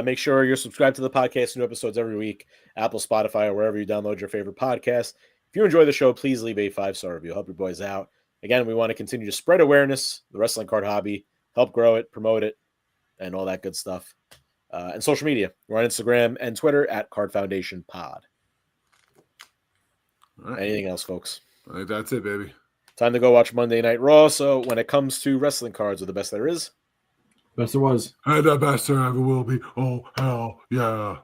Make sure you're subscribed to the podcast. New episodes every week. Apple, Spotify, or wherever you download your favorite podcast. If you enjoy the show, please leave a 5-star review. Help your boys out. Again, we want to continue to spread awareness, the wrestling card hobby, help grow it, promote it, and all that good stuff. And social media. We're on Instagram and Twitter at Card Foundation Pod. All right. Anything else, folks? I think that's it, baby. Time to go watch Monday Night Raw. So when it comes to wrestling cards, are the best there is. Best there was. And the best there ever will be. Oh, hell yeah.